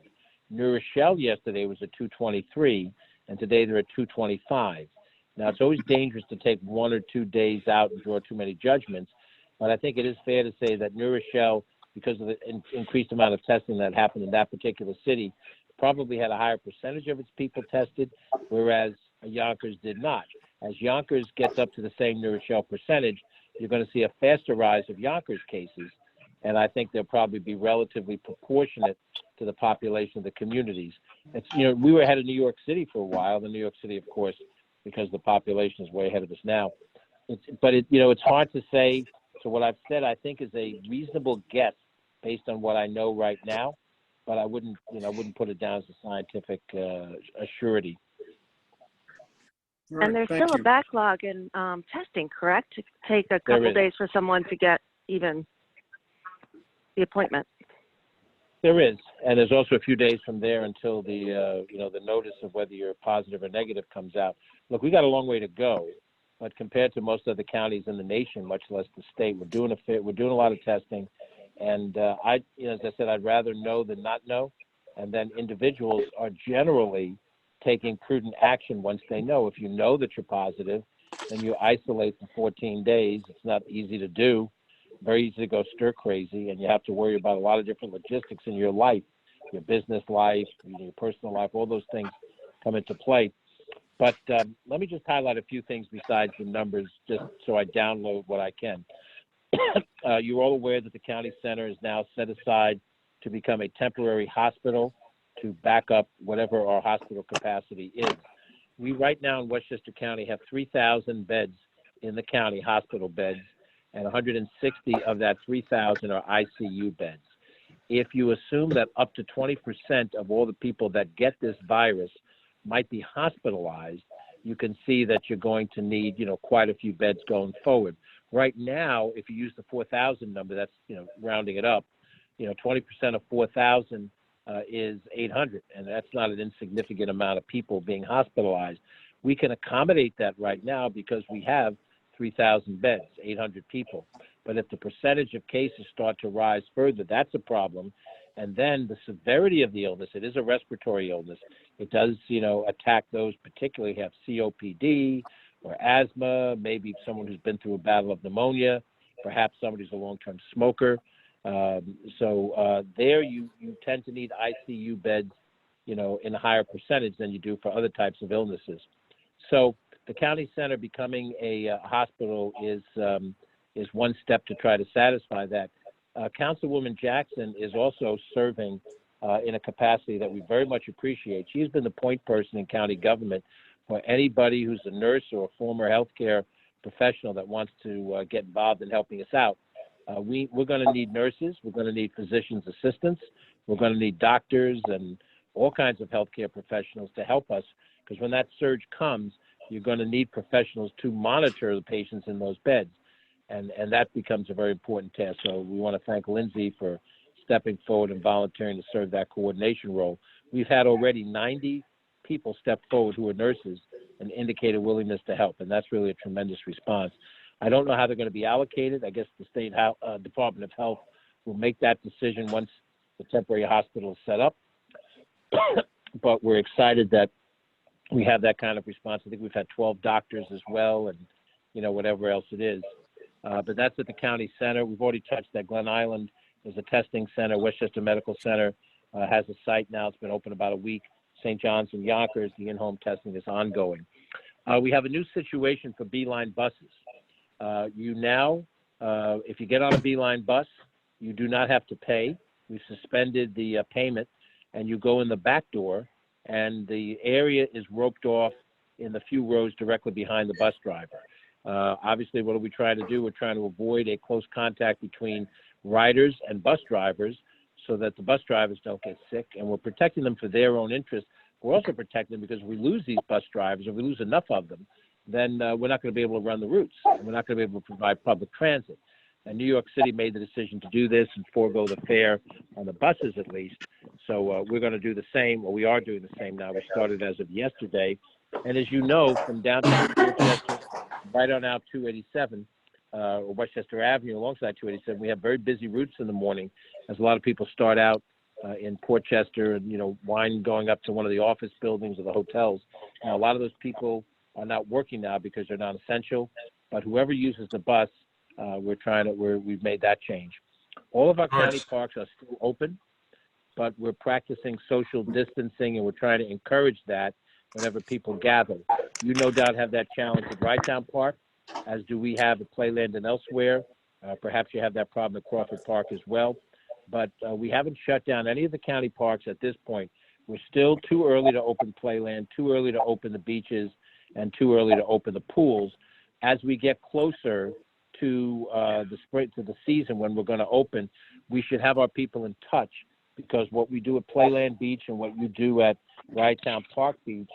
Speaker 13: New Rochelle yesterday was at 223, and today they're at 225. Now, it's always dangerous to take 1 or 2 days out and draw too many judgments, but I think it is fair to say that New Rochelle, because of the increased amount of testing that happened in that particular city, probably had a higher percentage of its people tested, whereas Yonkers did not. As Yonkers gets up to the same New Rochelle percentage, you're going to see a faster rise of Yonkers cases, and I think they'll probably be relatively proportionate to the population of the communities. It's, you know, we were ahead of New York City for a while. The New York City, of course, because the population is way ahead of us now. But you know, it's hard to say. So what I've said, I think, is a reasonable guess based on what I know right now. But I wouldn't put it down as a scientific assurity.
Speaker 2: Right,
Speaker 9: And there's
Speaker 2: thank
Speaker 9: still
Speaker 2: you.
Speaker 9: a backlog in testing, correct? To take a couple
Speaker 13: is.
Speaker 9: days for someone to get even the appointment.
Speaker 13: There is, and there's also a few days from there until the the notice of whether you're positive or negative comes out. Look, we got a long way to go, but compared to most other counties in the nation, much less the state, we're doing a lot of testing, and as I said, I'd rather know than not know, and then individuals are generally taking prudent action once they know. If you know that you're positive, then you isolate for 14 days. It's not easy to do. Very easy to go stir crazy, and you have to worry about a lot of different logistics in your life, your business life, your personal life, all those things come into play. But let me just highlight a few things besides the numbers, just so I download what I can. You're all aware that the county center is now set aside to become a temporary hospital to back up whatever our hospital capacity is. We right now in Westchester County have 3,000 beds in the county, hospital beds, and 160 of that 3,000 are ICU beds. If you assume that up to 20% of all the people that get this virus might be hospitalized, you can see that you're going to need, quite a few beds going forward. Right now, if you use the 4,000 number, that's, rounding it up, 20% of 4,000 is 800, and that's not an insignificant amount of people being hospitalized. We can accommodate that right now because we have 3,000 beds, 800 people. But if the percentage of cases start to rise further, that's a problem. And then the severity of the illness, it is a respiratory illness. It does, attack those particularly who have COPD or asthma, maybe someone who's been through a battle of pneumonia, perhaps somebody who's a long-term smoker. There you tend to need ICU beds, you know, in a higher percentage than you do for other types of illnesses. So the county center becoming a hospital is one step to try to satisfy that. Councilwoman Jackson is also serving in a capacity that we very much appreciate. She's been the point person in county government for anybody who's a nurse or a former healthcare professional that wants to get involved in helping us out. We're going to need nurses. We're going to need physicians' assistants. We're going to need doctors and all kinds of healthcare professionals to help us, because when that surge comes, you're going to need professionals to monitor the patients in those beds. And that becomes a very important task. So we want to thank Lindsay for stepping forward and volunteering to serve that coordination role. We've had already 90 people step forward who are nurses and indicated willingness to help, and that's really a tremendous response. I don't know how they're going to be allocated. I guess the state Department of Health will make that decision once the temporary hospital is set up. But we're excited that we have that kind of response. I think we've had 12 doctors as well, and you know, whatever else it is. But that's at the county center. We've already touched that. Glen Island is a testing center. Westchester Medical Center has a site now. It's been open about a week. St. John's and Yonkers, the in-home testing is ongoing. We have a new situation for Beeline buses. You now, if you get on a Beeline bus, you do not have to pay. We suspended the payment, and you go in the back door, and the area is roped off in the few rows directly behind the bus driver. Obviously, what are we trying to do? We're trying to avoid a close contact between riders and bus drivers so that the bus drivers don't get sick, and we're protecting them for their own interest. We're also protecting them because if we lose these bus drivers, if we lose enough of them, then we're not going to be able to run the routes, and we're not going to be able to provide public transit. And New York City made the decision to do this and forego the fare on the buses at least. So we're going to do the same, or we are doing the same now. We started as of yesterday. And as you know, from downtown Westchester right on out 287, or Westchester Avenue alongside 287, we have very busy routes in the morning as a lot of people start out in Portchester and, you know, wind going up to one of the office buildings or the hotels. Now, a lot of those people are not working now because they're not essential, but whoever uses the bus, we've made that change. All of our county parks are still open, but we're practicing social distancing, and we're trying to encourage that whenever people gather. You no doubt have that challenge at Rytown Park, as do we have at Playland and elsewhere. Perhaps you have that problem at Crawford Park as well. But we haven't shut down any of the county parks at this point. We're still too early to open Playland, too early to open the beaches, and too early to open the pools. As we get closer to the spring, to the season when we're going to open, we should have our people in touch, because what we do at Playland Beach and what you do at Rytown Park Beach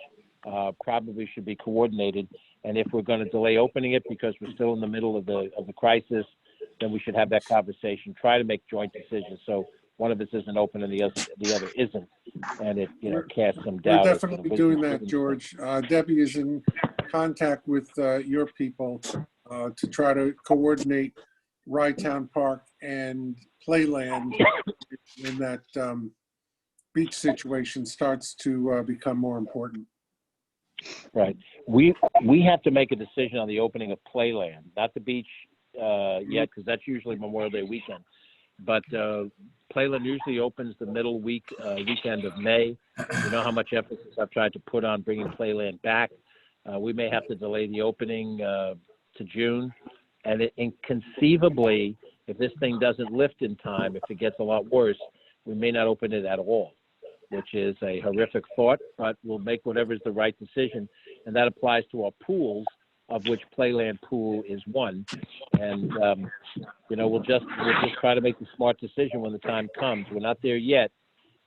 Speaker 13: probably should be coordinated. And if we're going to delay opening it because we're still in the middle of the crisis, then we should have that conversation. Try to make joint decisions so one of us isn't open and the other isn't, and it casts some doubt.
Speaker 2: We're definitely doing that, George. Debbie is in contact with your people to try to coordinate Rytown Park and Playland when that beach situation starts to become more important.
Speaker 13: Right. We have to make a decision on the opening of Playland, not the beach yet, because that's usually Memorial Day weekend. But Playland usually opens the middle weekend of May. You know how much emphasis I've tried to put on bringing Playland back. We may have to delay the opening to June. And inconceivably, if this thing doesn't lift in time, if it gets a lot worse, we may not open it at all, which is a horrific thought, but we'll make whatever is the right decision. And that applies to our pools, of which Playland Pool is one. And, we'll just try to make the smart decision when the time comes. We're not there yet,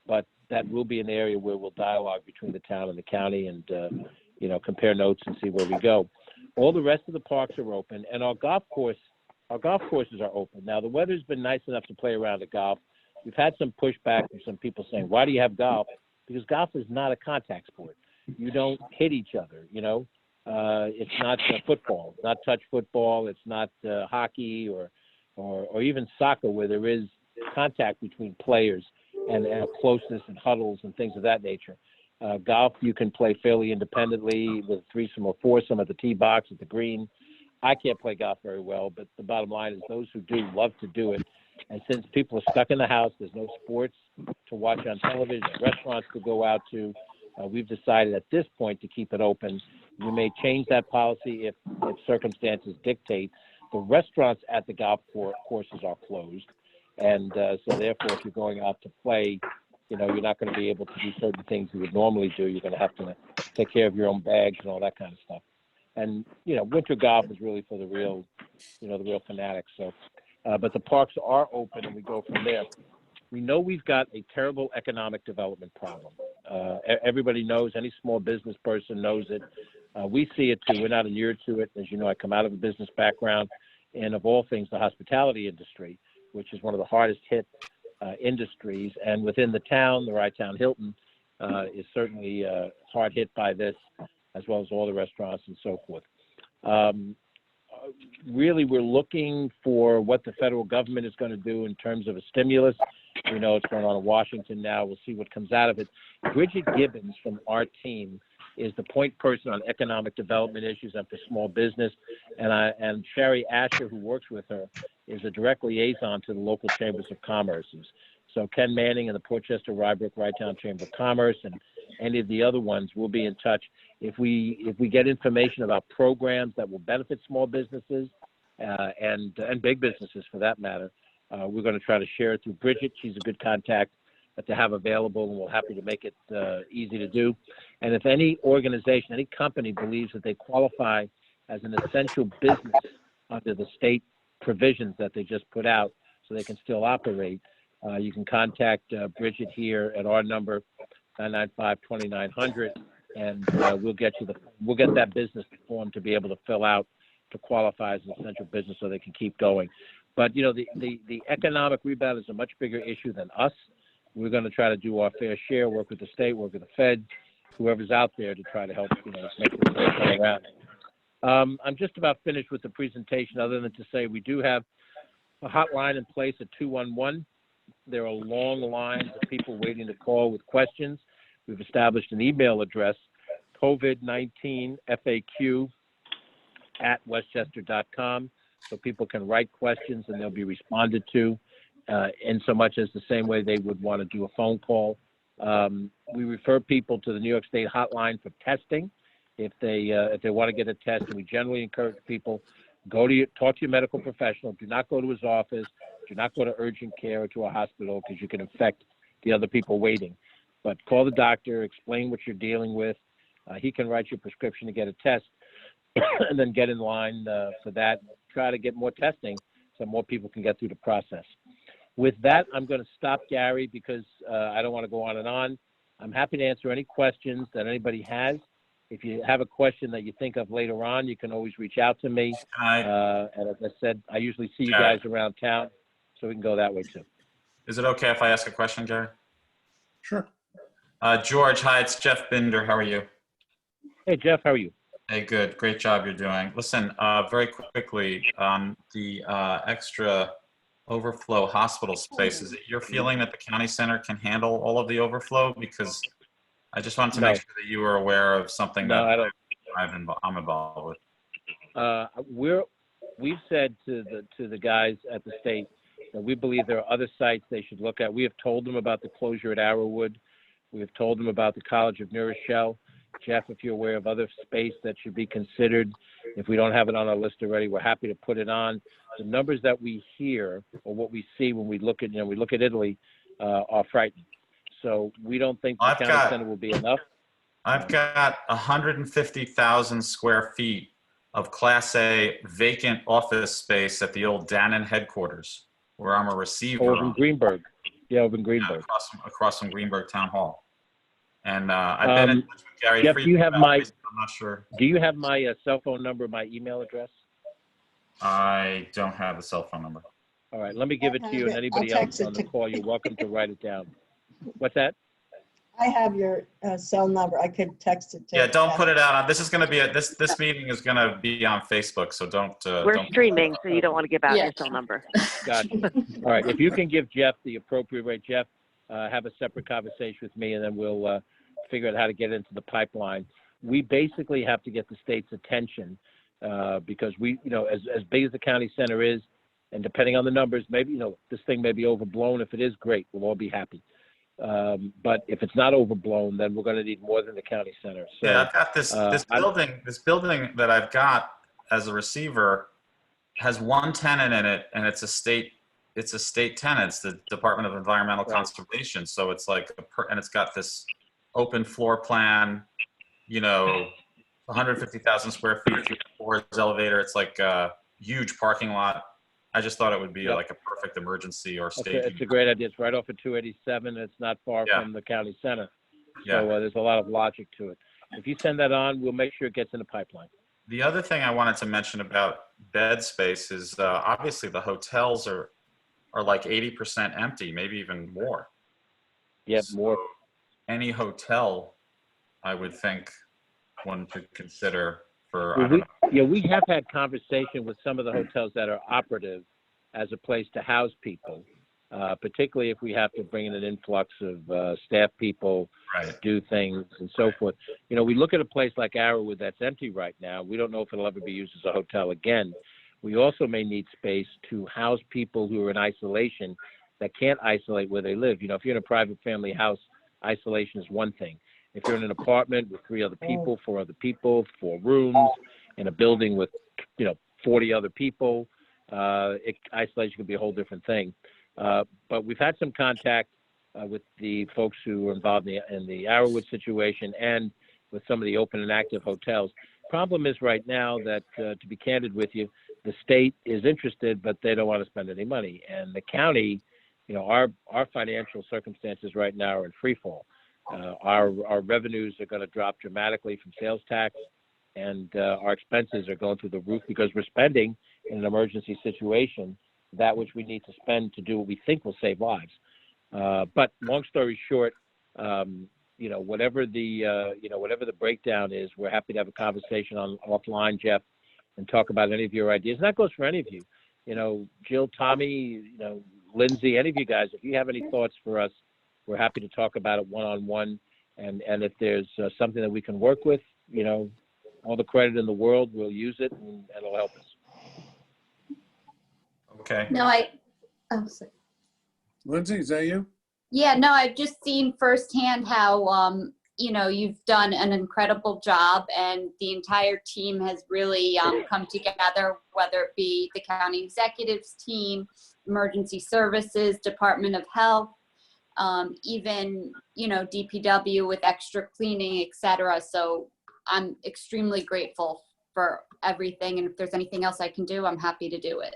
Speaker 13: but that will be an area where we'll dialogue between the town and the county and, compare notes and see where we go. All the rest of the parks are open, and our golf courses are open. Now, the weather's been nice enough to play around at golf. We've had some pushback from some people saying, why do you have golf? Because golf is not a contact sport. You don't hit each other, It's not football. It's not touch football. It's not hockey or even soccer, where there is contact between players and closeness and huddles and things of that nature. Golf, you can play fairly independently with threesome or foursome at the tee box, at the green. I can't play golf very well, but the bottom line is those who do love to do it. And since people are stuck in the house, there's no sports to watch on television, restaurants to go out to, we've decided at this point to keep it open. We may change that policy if circumstances dictate. The restaurants at the golf courses are closed. And so therefore, if you're going out to play, you're not going to be able to do certain things you would normally do. You're going to have to take care of your own bags and all that kind of stuff. And, winter golf is really for the real fanatics. So, but the parks are open and we go from there. We know we've got a terrible economic development problem. Everybody knows, any small business person knows it. We see it too. We're not inured to it. As you know, I come out of a business background, and of all things, the hospitality industry, which is one of the hardest hit industries. And within the town, the Rye-Town Hilton is certainly hard hit by this, as well as all the restaurants and so forth. Really, we're looking for what the federal government is going to do in terms of a stimulus. We know it's going on in Washington now. We'll see what comes out of it. Bridget Gibbons from our team is the point person on economic development issues and for small business. And Sherry Asher, who works with her, is a direct liaison to the local chambers of commerce. So Ken Manning and the Portchester, Rybrook, Rye-Town Chamber of Commerce and any of the other ones will be in touch. If we get information about programs that will benefit small businesses and big businesses for that matter, we're going to try to share it through Bridget. She's a good contact to have available, and we're happy to make it easy to do. And if any organization, any company believes that they qualify as an essential business under the state provisions that they just put out so they can still operate, you can contact Bridget here at our number, 995-2900, and we'll get that business form to be able to fill out to qualify as an essential business so they can keep going. But, the economic rebound is a much bigger issue than us. We're going to try to do our fair share, work with the state, work with the feds, whoever's out there to try to help, make this come around. I'm just about finished with the presentation, other than to say we do have a hotline in place at 211. There are long lines of people waiting to call with questions. We've established an email address, COVID-19FAQ@westchester.com, so people can write questions and they'll be responded to in so much as the same way they would want to do a phone call. We refer people to the New York State hotline for testing if they want to get a test, and we generally encourage people, talk to your medical professional. Do not go to his office. Do not go to urgent care or to a hospital because you can infect the other people waiting. But call the doctor, explain what you're dealing with. He can write you a prescription to get a test and then get in line for that. Try to get more testing so more people can get through the process. With that, I'm going to stop, Gary, because I don't want to go on and on. I'm happy to answer any questions that anybody has. If you have a question that you think of later on, you can always reach out to me. And as I said, I usually see you guys around town, so we can go that way too.
Speaker 8: Is it okay if I ask a question, Gary?
Speaker 2: Sure.
Speaker 8: George, hi, it's Jeff Binder. How are you?
Speaker 13: Hey, Jeff, how are you?
Speaker 8: Hey, good. Great job you're doing. Listen, very quickly, on the extra overflow hospital space, is it your feeling that the county center can handle all of the overflow? Because I just wanted to make sure that you were aware of something that I'm involved with. We've said to the guys at the state that we believe there are other sites they should look at. We have told them about the closure at Arrowwood. We have told them about the College of New Rochelle. Jeff, if you're aware of other space that should be considered, if we don't have it on our list already, we're happy to put it on. The numbers that we hear or what we see when we look at Italy are frightening. So we don't think the county center will be enough. I've got 150,000 square feet of Class A vacant office space at the old Dannon headquarters, where I'm a receiver.
Speaker 13: Over in Greenberg. Yeah, over in Greenberg.
Speaker 8: Yeah, across from Greenberg Town Hall. And I've been in touch with Gary.
Speaker 13: Jeff, do you have I'm
Speaker 8: not sure.
Speaker 13: Do you have my cell phone number, my email address?
Speaker 8: I don't have the cell phone number.
Speaker 13: All right, let me give it to you, and anybody else on the call, you're welcome to write it down. What's that?
Speaker 5: I have your cell number. I could text it to you.
Speaker 8: Yeah, don't put it out. This is going to be this meeting is going to be on Facebook, so don't.
Speaker 9: We're streaming, so you don't want to give out your cell number.
Speaker 13: Gotcha. All right, if you can give Jeff the appropriate rate, Jeff, have a separate conversation with me, and then we'll figure out how to get into the pipeline. We basically have to get the state's attention because we, as big as the county center is, And depending on the numbers, maybe, this thing may be overblown. If it is, great. We'll all be happy. But if it's not overblown, then we're going to need more than the county center. So,
Speaker 8: Yeah, I've got this building that I've got as a receiver has one tenant in it, and it's a state tenant. It's the Department of Environmental Conservation. So it's like, and it's got this open floor plan, 150,000 square feet, 3 floors, elevator. It's like a huge parking lot. I just thought it would be like a perfect emergency or staging.
Speaker 13: It's a great idea. It's right off of 287. It's not far from the county center. So there's a lot of logic to it. If you send that on, we'll make sure it gets in the pipeline.
Speaker 8: The other thing I wanted to mention about bed space is obviously the hotels are like 80% empty, maybe even more.
Speaker 13: Yeah,
Speaker 8: So
Speaker 13: more.
Speaker 8: Any hotel, I would think one could consider for,
Speaker 13: we have had conversation with some of the hotels that are operative as a place to house people, particularly if we have to bring in an influx of staff people, do things and so forth. We look at a place like Arrowwood that's empty right now. We don't know if it'll ever be used as a hotel again. We also may need space to house people who are in isolation that can't isolate where they live. If you're in a private family house, isolation is one thing. If you're in an apartment with 3 other people, 4 other people, 4 rooms, in a building with, 40 other people, isolation could be a whole different thing. But we've had some contact with the folks who were involved in the Arrowwood situation and with some of the open and active hotels. Problem is right now that, to be candid with you, the state is interested, but they don't want to spend any money. And the county, our financial circumstances right now are in free fall. Our revenues are going to drop dramatically from sales tax, and our expenses are going through the roof because we're spending in an emergency situation that which we need to spend to do what we think will save lives. But long story short, whatever the breakdown is, we're happy to have a conversation offline, Jeff, and talk about any of your ideas. And that goes for any of you. Jill, Tommy, Lindsay, any of you guys, if you have any thoughts for us, we're happy to talk about it one-on-one. And if there's something that we can work with, all the credit in the world, we'll use it and it'll help us.
Speaker 8: Okay.
Speaker 1: No, sorry.
Speaker 2: Lindsay, is that you?
Speaker 1: Yeah, no, I've just seen firsthand how, you've done an incredible job, and the entire team has really come together, whether it be the county executives team, emergency services, Department of Health, even, DPW with extra cleaning, et cetera. So I'm extremely grateful for everything. And if there's anything else I can do, I'm happy to do it.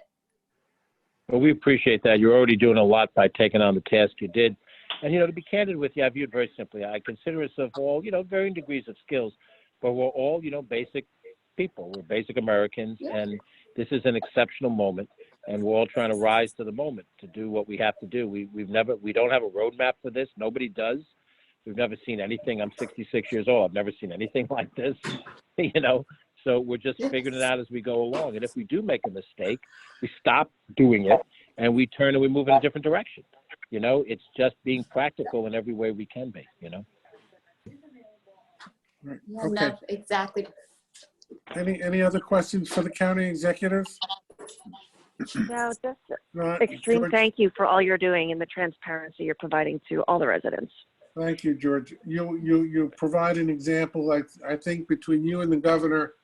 Speaker 13: Well, we appreciate that. You're already doing a lot by taking on the task you did. And, to be candid with you, I view it very simply. I consider us of all, varying degrees of skills, but we're all, basic people. We're basic Americans, and this is an exceptional moment, and we're all trying to rise to the moment to do what we have to do. We don't have a roadmap for this. Nobody does. We've never seen anything. I'm 66 years old. I've never seen anything like this, So we're just figuring it out as we go along. And if we do make a mistake, we stop doing it and we turn and we move in a different direction. It's just being practical in every way we can be,
Speaker 2: Right.
Speaker 1: Yeah,
Speaker 2: Okay.
Speaker 1: no, exactly.
Speaker 2: Any other questions for the county executives?
Speaker 9: No, just
Speaker 2: Not-
Speaker 9: extreme
Speaker 2: George?
Speaker 9: thank you for all you're doing and the transparency you're providing to all the residents.
Speaker 2: Thank you, George. You provide an example. I think between you and the governor,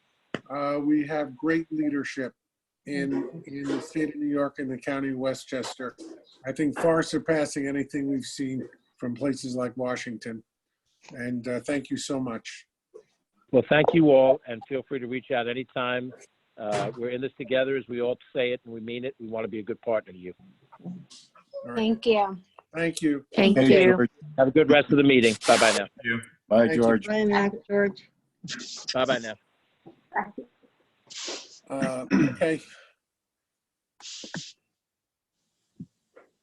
Speaker 2: we have great leadership in the state of New York and the county of Westchester. I think far surpassing anything we've seen from places like Washington. And thank you so much.
Speaker 13: Well, thank you all, and feel free to reach out anytime. We're in this together, as we all say it, and we mean it. We want to be a good partner to you.
Speaker 2: All right.
Speaker 6: Thank you.
Speaker 2: Thank you.
Speaker 9: Thank
Speaker 10: Hey,
Speaker 9: you.
Speaker 10: George.
Speaker 13: Have a good rest of the meeting. Bye-bye now.
Speaker 10: Bye,
Speaker 2: Thank you.
Speaker 10: George.
Speaker 5: Bye now, George.
Speaker 13: Bye-bye now.
Speaker 2: Okay.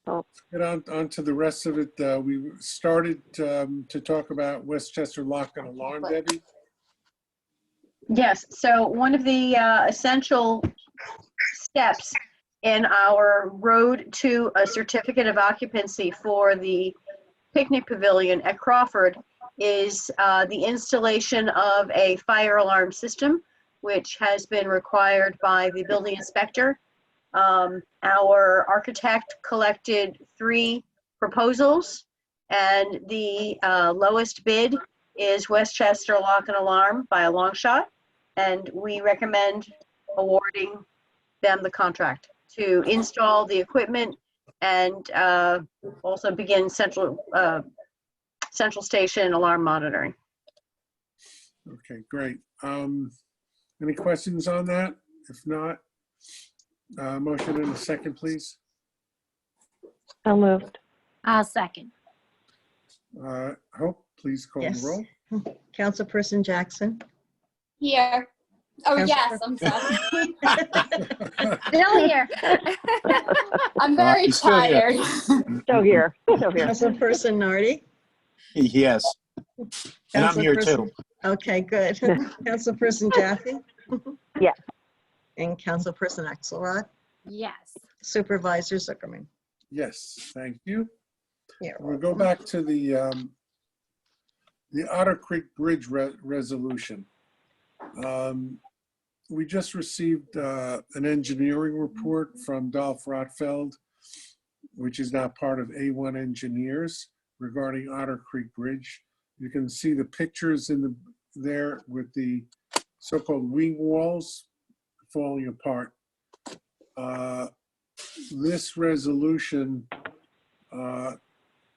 Speaker 2: Let's get on to the rest of it. We started to talk about Westchester lock and alarm, Debbie.
Speaker 4: Yes, so one of the essential steps in our road to a certificate of occupancy for the picnic pavilion at Crawford is the installation of a fire alarm system, which has been required by the building inspector. Our architect collected 3 proposals, and the lowest bid is Westchester Lock and Alarm by a long shot, and we recommend awarding them the contract to install the equipment and also begin central station alarm monitoring.
Speaker 2: Okay, great. Any questions on that? If not, motion in a second, please.
Speaker 9: So moved.
Speaker 1: I'll second.
Speaker 2: Hope, please call the
Speaker 5: Yes.
Speaker 2: roll.
Speaker 5: Councilperson Jackson.
Speaker 1: Here. Oh,
Speaker 5: Council-
Speaker 1: yes, I'm sorry. Still here. I'm very
Speaker 10: he's still here.
Speaker 1: tired.
Speaker 9: So here. So here.
Speaker 5: Councilperson Nardi.
Speaker 10: Yes. And I'm here too.
Speaker 5: Okay, good. Councilperson Jaffe.
Speaker 9: Yes.
Speaker 5: And Councilperson Axelrod.
Speaker 1: Yes.
Speaker 5: Supervisor Zuckerman.
Speaker 2: Yes, thank you.
Speaker 5: Here.
Speaker 2: We'll go back to the Otter Creek Bridge resolution. We just received an engineering report from Dolph Rotfeld, which is now part of A1 Engineers regarding Otter Creek Bridge. You can see the pictures in there with the so-called wing walls falling apart. This resolution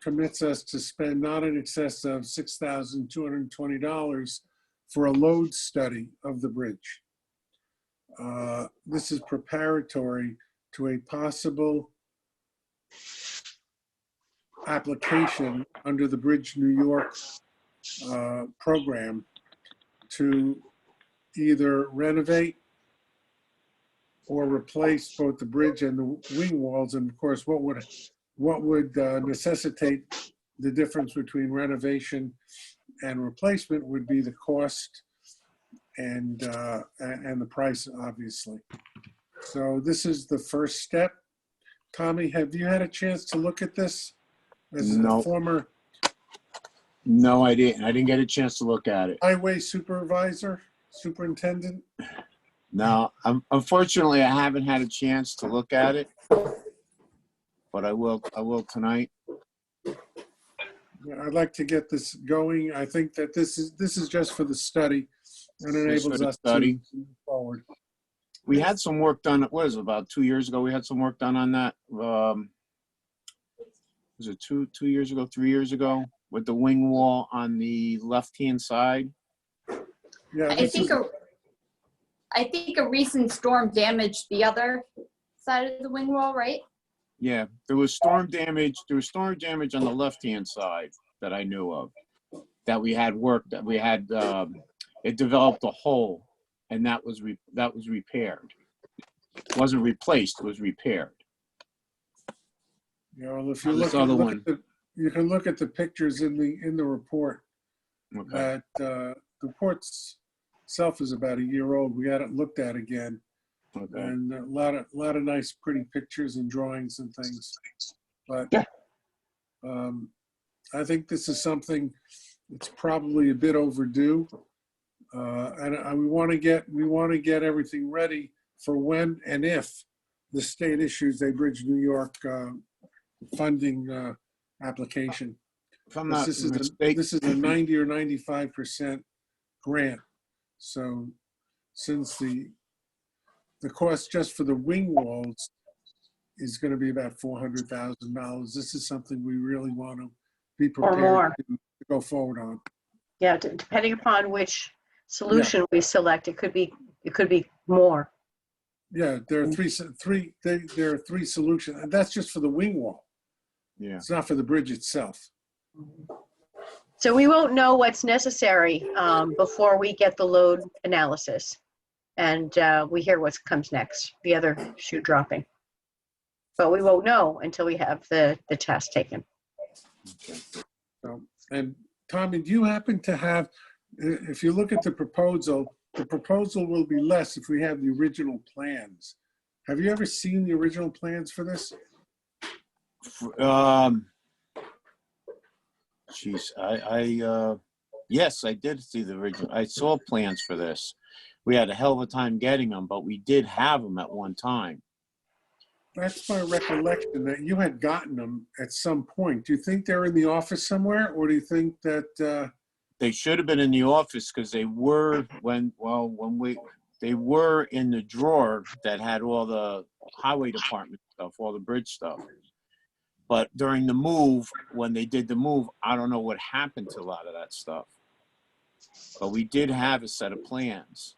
Speaker 2: commits us to spend not in excess of $6,220 for a load study of the bridge. This is preparatory to a possible application under the Bridge New York program to either renovate or replace both the bridge and the wing walls. And of course, what would necessitate the difference between renovation and replacement would be the cost and the price, obviously. So this is the first step. Tommy, have you had a chance to look at this as
Speaker 10: No.
Speaker 2: a former
Speaker 10: No, I didn't get a chance to look at it.
Speaker 2: highway superintendent?
Speaker 10: No, unfortunately, I haven't had a chance to look at it, but I will tonight.
Speaker 2: I'd like to get this going. I think that this is just for the study and
Speaker 10: Just for
Speaker 2: enables
Speaker 10: the
Speaker 2: us
Speaker 10: study.
Speaker 2: to move forward.
Speaker 10: We had some work done, what is it, about 2 years ago? We had some work done on that. Was it two years ago, 3 years ago, with the wing wall on the left-hand side?
Speaker 2: Yeah,
Speaker 1: I think a recent storm damaged the other side of the wing wall, right?
Speaker 10: Yeah, there was storm damage. There was storm damage on the left-hand side that I knew of. That we had work. That we had. It developed a hole, and that was repaired. It wasn't replaced. It was repaired.
Speaker 2: You know, if you
Speaker 10: This
Speaker 2: look,
Speaker 10: other
Speaker 2: look
Speaker 10: one.
Speaker 2: at you can look at the pictures in the report.
Speaker 10: Okay.
Speaker 2: That the report itself is about a year old. We had it looked at again,
Speaker 10: Okay.
Speaker 2: and a lot of nice, pretty pictures and drawings and things. But I think this is something that's probably a bit overdue, and we want to get everything ready for when and if the state issues a Bridge New York funding application.
Speaker 10: If I'm not
Speaker 2: This
Speaker 10: mistaken,
Speaker 2: is a 90 or 95% grant. So since the cost just for the wing walls is going to be about $400,000, this is something we really want to be
Speaker 4: Or
Speaker 2: prepared
Speaker 4: more.
Speaker 2: to go forward on.
Speaker 4: Yeah, depending upon which solution we select, it could be more.
Speaker 2: Yeah, there are three solutions, and that's just for the wing wall.
Speaker 10: yeah.
Speaker 2: It's not for the bridge itself.
Speaker 4: So we won't know what's necessary before we get the load analysis. And we hear what comes next, the other shoe dropping. But we won't know until we have the test taken.
Speaker 2: So, and Tommy, do you happen to have, if you look at the proposal will be less if we have the original plans. Have you ever seen the original plans for this?
Speaker 10: Geez, yes, I did see the original. I saw plans for this. We had a hell of a time getting them, but we did have them at one time.
Speaker 2: That's my recollection, that you had gotten them at some point. Do you think they're in the office somewhere, or do you think that,
Speaker 10: They should have been in the office because they were they were in the drawer that had all the highway department stuff, all the bridge stuff. But during the move, when they did the move, I don't know what happened to a lot of that stuff. But we did have a set of plans.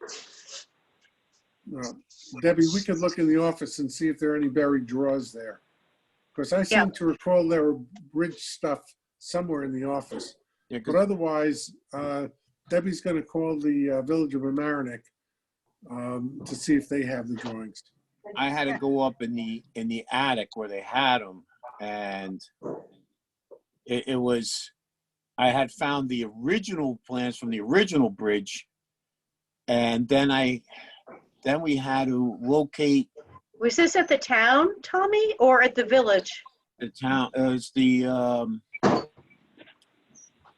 Speaker 2: Debbie, we could look in the office and see if there are any buried drawers there? Because I seem to recall there were bridge stuff somewhere in the office.
Speaker 10: Yeah,
Speaker 2: But otherwise, Debbie's going to call the Village of Mamaroneck to see if they have the drawings.
Speaker 10: I had to go up in the attic where they had them, and it was, I had found the original plans from the original bridge, and then we had to locate
Speaker 4: Was this at the town, Tommy, or at the village?
Speaker 10: the town. It was the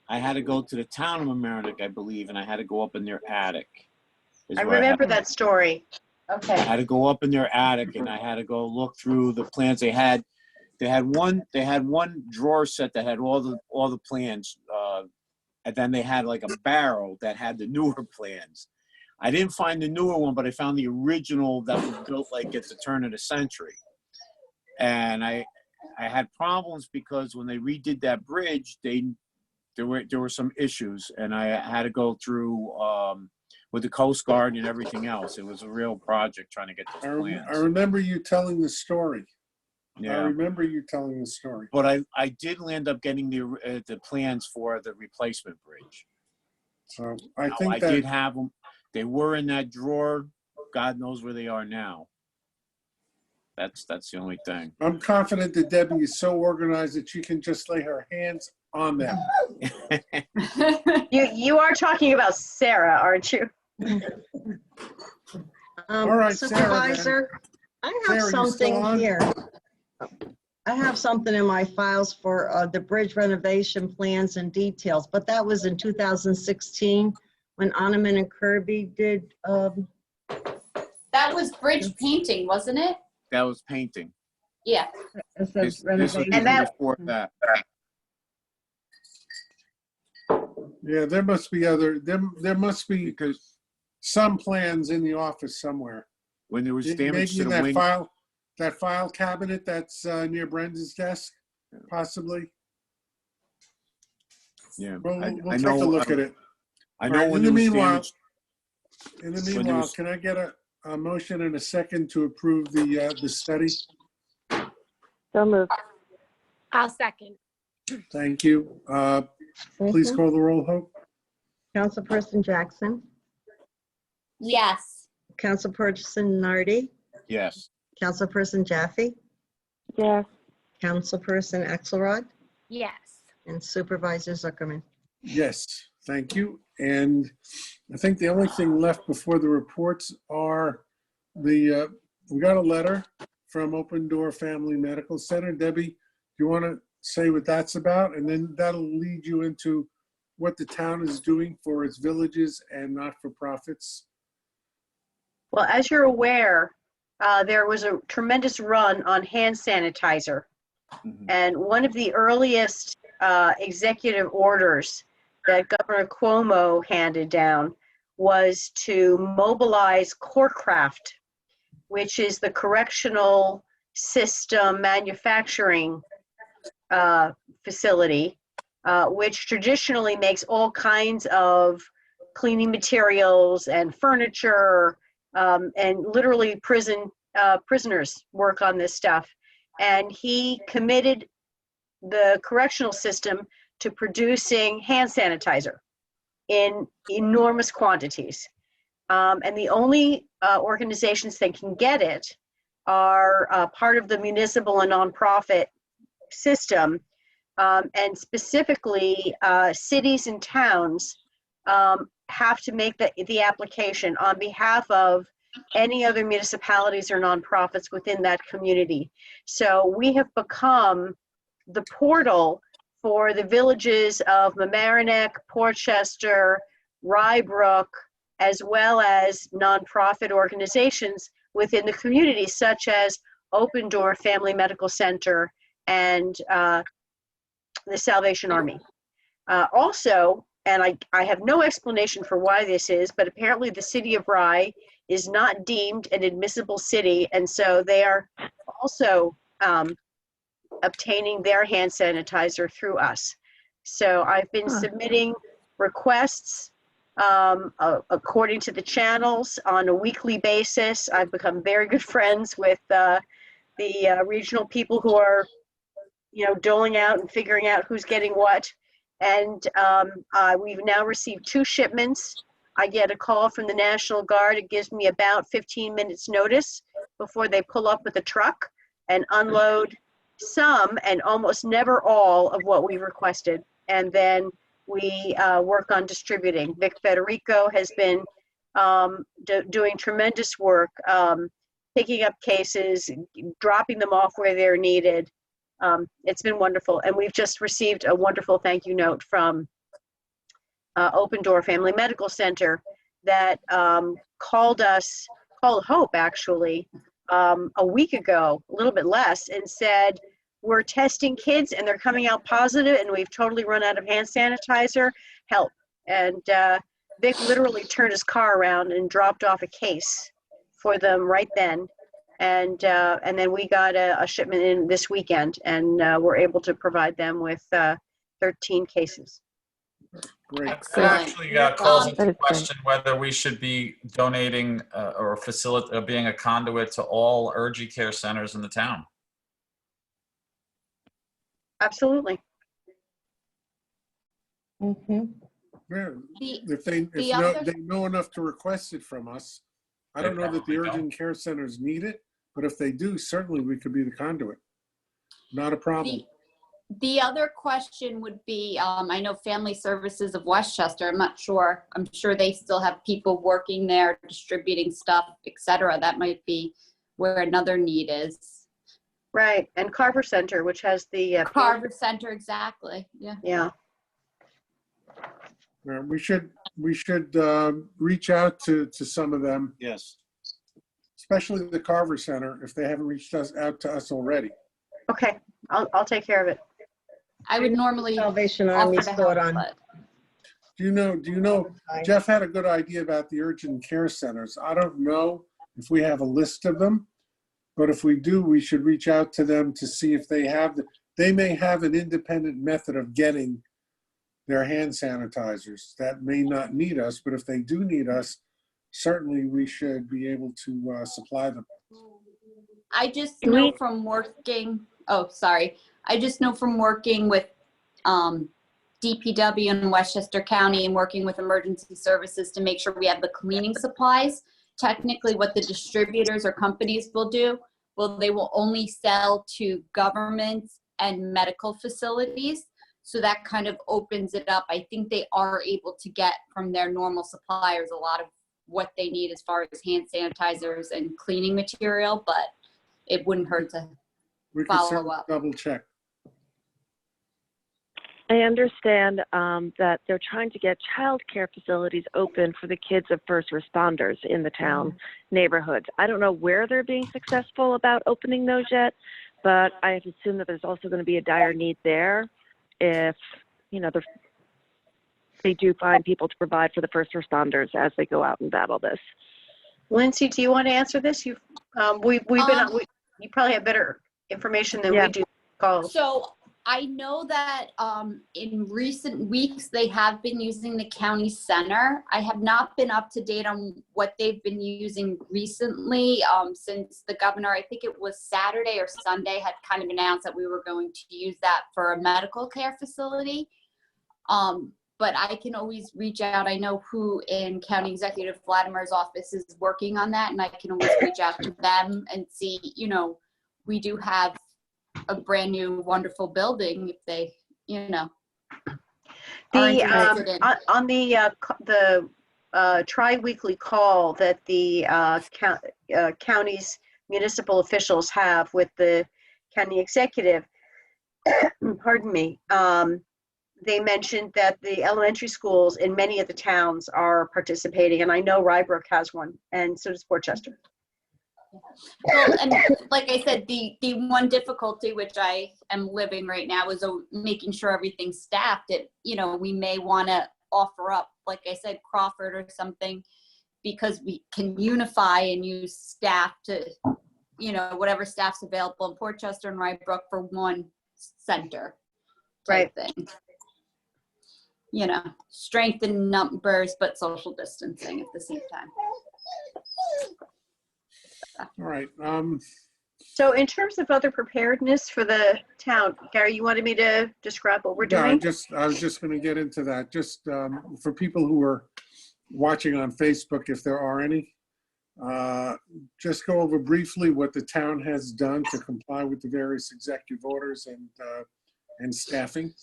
Speaker 10: I had to go to the town of Mamaroneck, I believe, and I had to go up in their attic. is
Speaker 4: I
Speaker 10: where
Speaker 4: remember
Speaker 10: had-
Speaker 4: that story.
Speaker 10: I
Speaker 4: Okay.
Speaker 10: had to go up in their attic and I had to go look through the plans they had. They had one drawer set that had all the plans, and then they had like a barrel that had the newer plans. I didn't find the newer one, but I found the original that was built like at the turn of the century. And I had problems because when they redid that bridge, there were some issues, and I had to go through with the Coast Guard and everything else. It was a real project trying to get those plans.
Speaker 2: I remember you telling the story.
Speaker 10: Yeah.
Speaker 2: I remember you telling the story.
Speaker 10: But I did end up getting the plans for the replacement bridge.
Speaker 2: So
Speaker 10: I did have them. They were in that drawer. God knows where they are now. That's the only thing.
Speaker 2: I'm confident that Debbie is so organized that she can just lay her hands on them.
Speaker 4: You are talking about Sarah, aren't you?
Speaker 2: All right,
Speaker 5: Supervisor, I have
Speaker 2: Sarah, you still
Speaker 5: something
Speaker 2: on?
Speaker 5: here. I have something in my files for the bridge renovation plans and details, but that was in 2016 when Onaman and Kirby did.
Speaker 1: That was bridge painting, wasn't it?
Speaker 10: That was painting.
Speaker 1: Yeah.
Speaker 5: It says
Speaker 10: This was
Speaker 5: renovation.
Speaker 10: even before that.
Speaker 2: Yeah, there must be there must be because some plans in the office somewhere.
Speaker 10: When there was damage
Speaker 2: Maybe
Speaker 10: to
Speaker 2: in
Speaker 10: the wing.
Speaker 2: that file cabinet that's near Brendan's desk, possibly.
Speaker 10: Yeah,
Speaker 2: Well,
Speaker 10: I
Speaker 2: we'll take
Speaker 10: know,
Speaker 2: a look at it.
Speaker 10: I
Speaker 2: All
Speaker 10: know
Speaker 2: right,
Speaker 10: when there was damage.
Speaker 2: In the
Speaker 10: when there
Speaker 2: meanwhile,
Speaker 10: was-
Speaker 2: can I get a motion and a second to approve the study?
Speaker 9: So moved.
Speaker 6: I'll second.
Speaker 2: Thank you. Please call the roll, Hope.
Speaker 5: Councilperson Jackson,
Speaker 1: Yes.
Speaker 5: Councilperson Nardi,
Speaker 10: Yes.
Speaker 5: Councilperson Jaffe,
Speaker 9: Yes.
Speaker 5: Councilperson Axelrod,
Speaker 6: Yes.
Speaker 5: and Supervisor Zuckerman.
Speaker 2: Yes, thank you. And I think the only thing left before the reports are we got a letter from Open Door Family Medical Center. Debbie, do you want to say what that's about? And then that'll lead you into what the town is doing for its villages and not-for-profits.
Speaker 4: Well, as you're aware, there was a tremendous run on hand sanitizer.
Speaker 10: Mhm.
Speaker 4: And one of the earliest executive orders that Governor Cuomo handed down was to mobilize Corecraft, which is the correctional system manufacturing facility, which traditionally makes all kinds of cleaning materials and furniture, and literally prisoners work on this stuff. And he committed the correctional system to producing hand sanitizer in enormous quantities. And the only organizations that can get it are part of the municipal and nonprofit system. And specifically, cities and towns have to make the application on behalf of any other municipalities or nonprofits within that community. So we have become the portal for the villages of Mamaroneck, Portchester, Rybrook, as well as nonprofit organizations within the community, such as Open Door Family Medical Center, and the Salvation Army. Also, and I have no explanation for why this is, but apparently the city of Rye is not deemed an admissible city, and so they are also obtaining their hand sanitizer through us. So I've been submitting requests according to the channels on a weekly basis. I've become very good friends with the regional people who are, doling out and figuring out who's getting what. And we've now received 2 shipments. I get a call from the National Guard. It gives me about 15 minutes notice before they pull up with a truck and unload some and almost never all of what we requested. And then we work on distributing. Vic Federico has been doing tremendous work, picking up cases, dropping them off where they're needed. It's been wonderful. And we've just received a wonderful thank you note from Open Door Family Medical Center that called Hope actually a week ago, a little bit less, and said, we're testing kids and they're coming out positive and we've totally run out of hand sanitizer, help. And Vic literally turned his car around and dropped off a case for them right then. And then we got a shipment in this weekend, and we're able to provide them with 13 cases.
Speaker 2: Great.
Speaker 8: That
Speaker 1: Excellent.
Speaker 8: actually calls into
Speaker 3: That is
Speaker 8: question whether we should be donating or being a conduit to all urgent care centers in the town.
Speaker 4: Absolutely.
Speaker 5: Mhm.
Speaker 2: Yeah.
Speaker 1: The-
Speaker 2: If they
Speaker 1: other-
Speaker 2: they know enough to request it from us. I don't know that the
Speaker 8: They probably
Speaker 2: urgent care centers need it, but if they do, certainly we could be the conduit. Not a problem.
Speaker 1: The other question would be, I know Family Services of Westchester, I'm not sure. I'm sure they still have people working there, distributing stuff, et cetera. That might be where another need is.
Speaker 4: Right. And Carver Center, which has the
Speaker 1: Carver Center, exactly, yeah.
Speaker 4: yeah.
Speaker 2: We should reach out to some of them,
Speaker 10: Yes.
Speaker 2: especially the Carver Center, if they haven't reached out to us already.
Speaker 4: Okay. I'll take care of it.
Speaker 1: I would normally
Speaker 5: Salvation
Speaker 1: offer
Speaker 5: Army's
Speaker 1: to
Speaker 5: thought
Speaker 1: help,
Speaker 5: on.
Speaker 1: but
Speaker 2: Do you know, Jeff had a good idea about the urgent care centers. I don't know if we have a list of them, but if we do, we should reach out to them to see if they may have an independent method of getting their hand sanitizers that may not need us, but if they do need us, certainly we should be able to supply them.
Speaker 1: I just
Speaker 9: Do
Speaker 1: know
Speaker 9: we-
Speaker 1: from working, I just know from working with DPW in Westchester County and working with emergency services to make sure we have the cleaning supplies. Technically, what the distributors or companies will do, they will only sell to governments and medical facilities. So that kind of opens it up. I think they are able to get from their normal suppliers a lot of what they need as far as hand sanitizers and cleaning material, but it wouldn't hurt to
Speaker 2: We could
Speaker 1: follow
Speaker 2: certainly
Speaker 1: up.
Speaker 2: double check.
Speaker 9: I understand that they're trying to get childcare facilities open for the kids of first responders in the town neighborhoods. I don't know where they're being successful about opening those yet, but I have assumed that there's also going to be a dire need there if, they do find people to provide for the first responders as they go out and battle this.
Speaker 4: Lindsay, do you want to answer this? You probably have better information than
Speaker 9: Yeah.
Speaker 4: we do. Calls.
Speaker 1: So I know that in recent weeks, they have been using the county center. I have not been up to date on what they've been using recently since the governor, I think it was Saturday or Sunday, had kind of announced that we were going to use that for a medical care facility. But I can always reach out. I know who in County Executive Vladimir's office is working on that, and I can always reach out to them and see, we do have a brand new wonderful building if they, are interested in.
Speaker 4: On the tri-weekly call that the county's municipal officials have with the county executive, pardon me, they mentioned that the elementary schools in many of the towns are participating, and I know Rybrook has one, and so does Portchester.
Speaker 1: Well, and like I said, the one difficulty which I am living right now is making sure everything's staffed. We may want to offer up, like I said, Crawford or something, because we can unify and use staff to, whatever staff's available in Portchester and Rybrook for one center type thing. Strength in numbers, but social distancing at the same time.
Speaker 2: All right.
Speaker 4: So in terms of other preparedness for the town, Gary, you wanted me to describe what we're doing?
Speaker 2: I was just going to get into that. Just for people who are watching on Facebook, if there are any, just go over briefly what the town has done to comply with the various executive orders and staffing.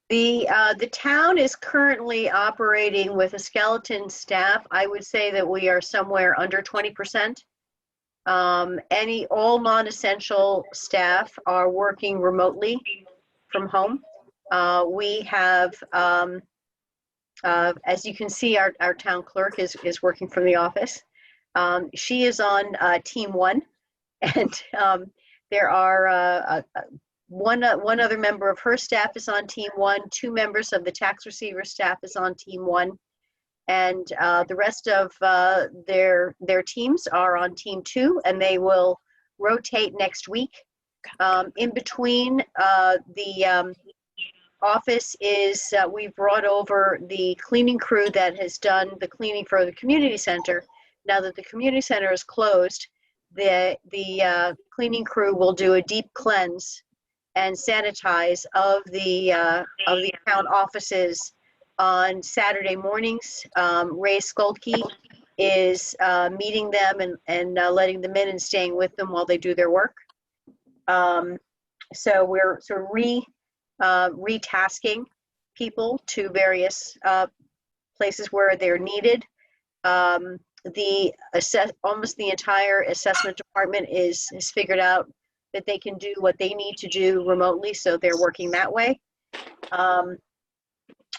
Speaker 4: The town is currently operating with a skeleton staff. I would say that we are somewhere under 20%. All non-essential staff are working remotely from home. We have, as you can see, our town clerk is working from the office. She is on team 1, and there are one other member of her staff is on team 1, 2 members of the tax receiver staff is on team 1. And the rest of their teams are on team 2, and they will rotate next week. In between, the office is, we've brought over the cleaning crew that has done the cleaning for the community center. Now that the community center is closed, the cleaning crew will do a deep cleanse and sanitize of the town offices on Saturday mornings. Ray Skolke is meeting them and letting them in and staying with them while they do their work. So we're sort of retasking people to various places where they're needed. Almost the entire assessment department has figured out that they can do what they need to do remotely, so they're working that way.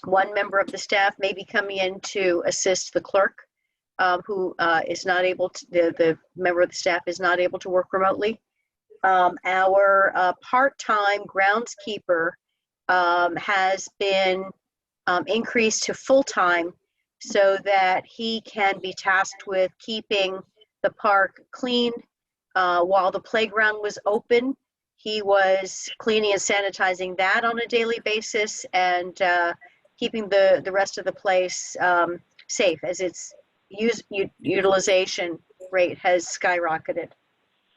Speaker 4: One member of the staff may be coming in to assist the clerk, who is not able to, the member of the staff is not able to work remotely. Our part-time groundskeeper has been increased to full-time so that he can be tasked with keeping the park clean. While the playground was open, he was cleaning and sanitizing that on a daily basis and keeping the rest of the place safe, as its utilization rate has skyrocketed.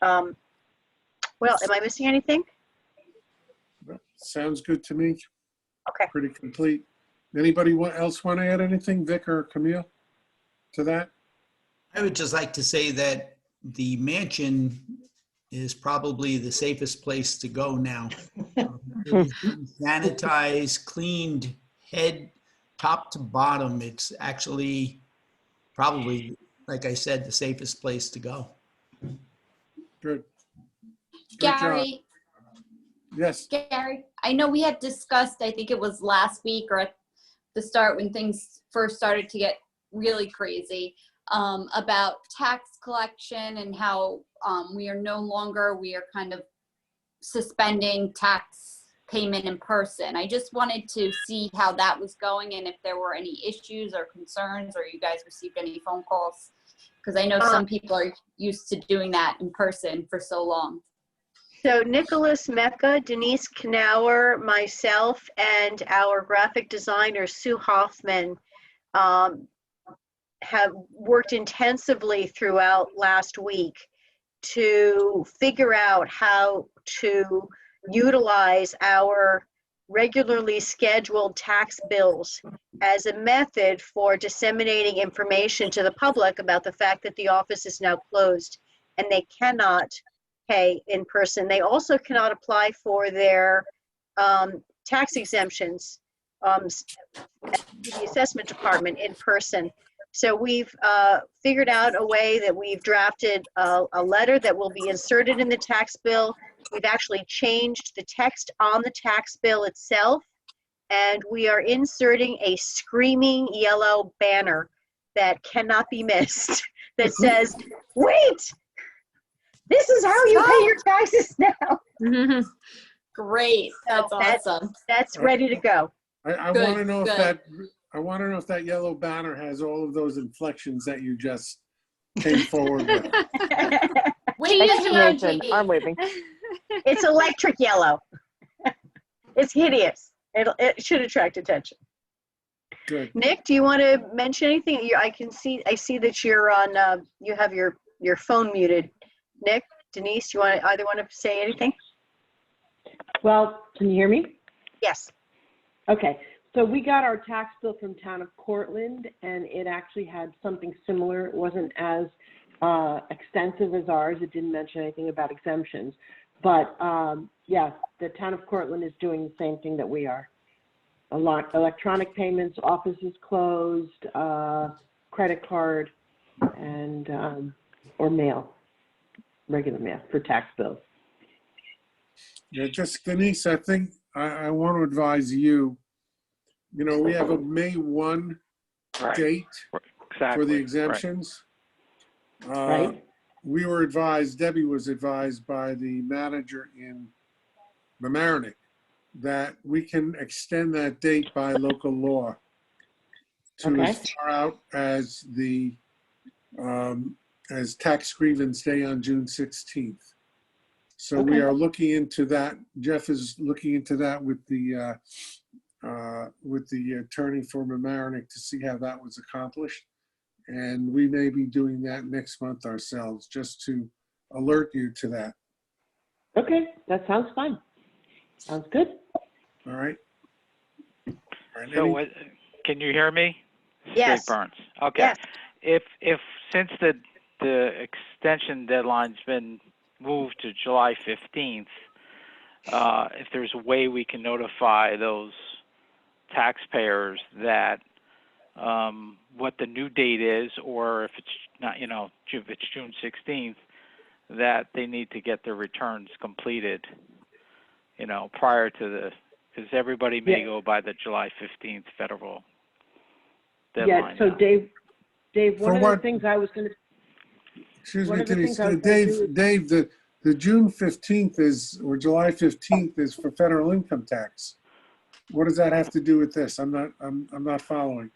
Speaker 4: Well, am I missing anything?
Speaker 2: Sounds good to me.
Speaker 4: Okay.
Speaker 2: Pretty complete. Anybody else want to add anything, Vic or Camille, to that?
Speaker 14: I would just like to say that the mansion is probably the safest place to go now. It's sanitized, cleaned, head top to bottom. It's actually probably, like I said, the safest place to go.
Speaker 2: Good.
Speaker 1: Gary.
Speaker 2: Yes.
Speaker 1: Gary, I know we had discussed, I think it was last week or at the start when things first started to get really crazy, about tax collection and how we are kind of suspending tax payment in person. I just wanted to see how that was going and if there were any issues or concerns, or you guys received any phone calls, because I know some people are used to doing that in person for so long.
Speaker 4: So Nicholas Mecca, Denise Knauer, myself, and our graphic designer, Sue Hoffman, have worked intensively throughout last week to figure out how to utilize our regularly scheduled tax bills as a method for disseminating information to the public about the fact that the office is now closed and they cannot pay in person. They also cannot apply for their tax exemptions the assessment department in person. So we've figured out a way that we've drafted a letter that will be inserted in the tax bill. We've actually changed the text on the tax bill itself, and we are inserting a screaming yellow banner that cannot be missed that says, wait, This is how you pay your taxes now.
Speaker 1: Great. That's
Speaker 4: So
Speaker 1: awesome.
Speaker 4: That's ready to go.
Speaker 2: I
Speaker 1: Good,
Speaker 2: want to know if
Speaker 1: good.
Speaker 2: I want to know if that yellow banner has all of those inflections that you just came forward with.
Speaker 1: Wave
Speaker 9: Thank you,
Speaker 1: emoji.
Speaker 9: Nathan. I'm waving.
Speaker 4: It's electric yellow. It's hideous. It should attract attention.
Speaker 2: Good.
Speaker 4: Nick, do you want to mention anything? I see that you're on, you have your phone muted. Nick, Denise, either want to say anything?
Speaker 7: Well, can you hear me?
Speaker 4: Yes.
Speaker 7: Okay, so we got our tax bill from Town of Cortland, and it actually had something similar. It wasn't as extensive as ours. It didn't mention anything about exemptions. But yeah, the Town of Cortland is doing the same thing that we are. A lot electronic payments, offices closed, credit card, and or mail, regular mail for tax bills.
Speaker 2: Yeah, just Denise, I think I want to advise you, we have a May 1
Speaker 12: Right.
Speaker 2: date
Speaker 12: Exactly.
Speaker 2: for the
Speaker 12: right.
Speaker 2: exemptions.
Speaker 7: Right.
Speaker 2: We were advised, Debbie was advised by the manager in Mamaroneck that we can extend that date by local law to
Speaker 7: Okay.
Speaker 2: as far out as as tax grievance day on June 16th. So we
Speaker 7: Okay.
Speaker 2: are looking into that. Jeff is looking into that with the attorney for Mamaroneck to see how that was accomplished. And we may be doing that next month ourselves, just to alert you to that.
Speaker 7: Okay, that sounds fine. Sounds good.
Speaker 2: All right? All right,
Speaker 12: So
Speaker 2: any-
Speaker 12: what, can you hear me?
Speaker 4: Yes.
Speaker 12: Dave Burns. Okay.
Speaker 4: Yes.
Speaker 12: If since the extension deadline's been moved to July 15th, if there's a way we can notify those taxpayers that what the new date is, or if it's not, if it's June 16th, that they need to get their returns completed, prior to because everybody may
Speaker 7: Yeah.
Speaker 12: go by the July 15th federal
Speaker 7: Yeah,
Speaker 12: deadline.
Speaker 7: so
Speaker 12: now.
Speaker 7: Dave, one
Speaker 2: For
Speaker 7: of the
Speaker 2: what-
Speaker 7: things I was going to,
Speaker 2: Excuse
Speaker 7: one
Speaker 2: me,
Speaker 7: of the
Speaker 2: Denise.
Speaker 7: things I was gonna do
Speaker 2: Dave, the June 15th or July 15th is for federal income tax. What does that have to do with this? I'm not following.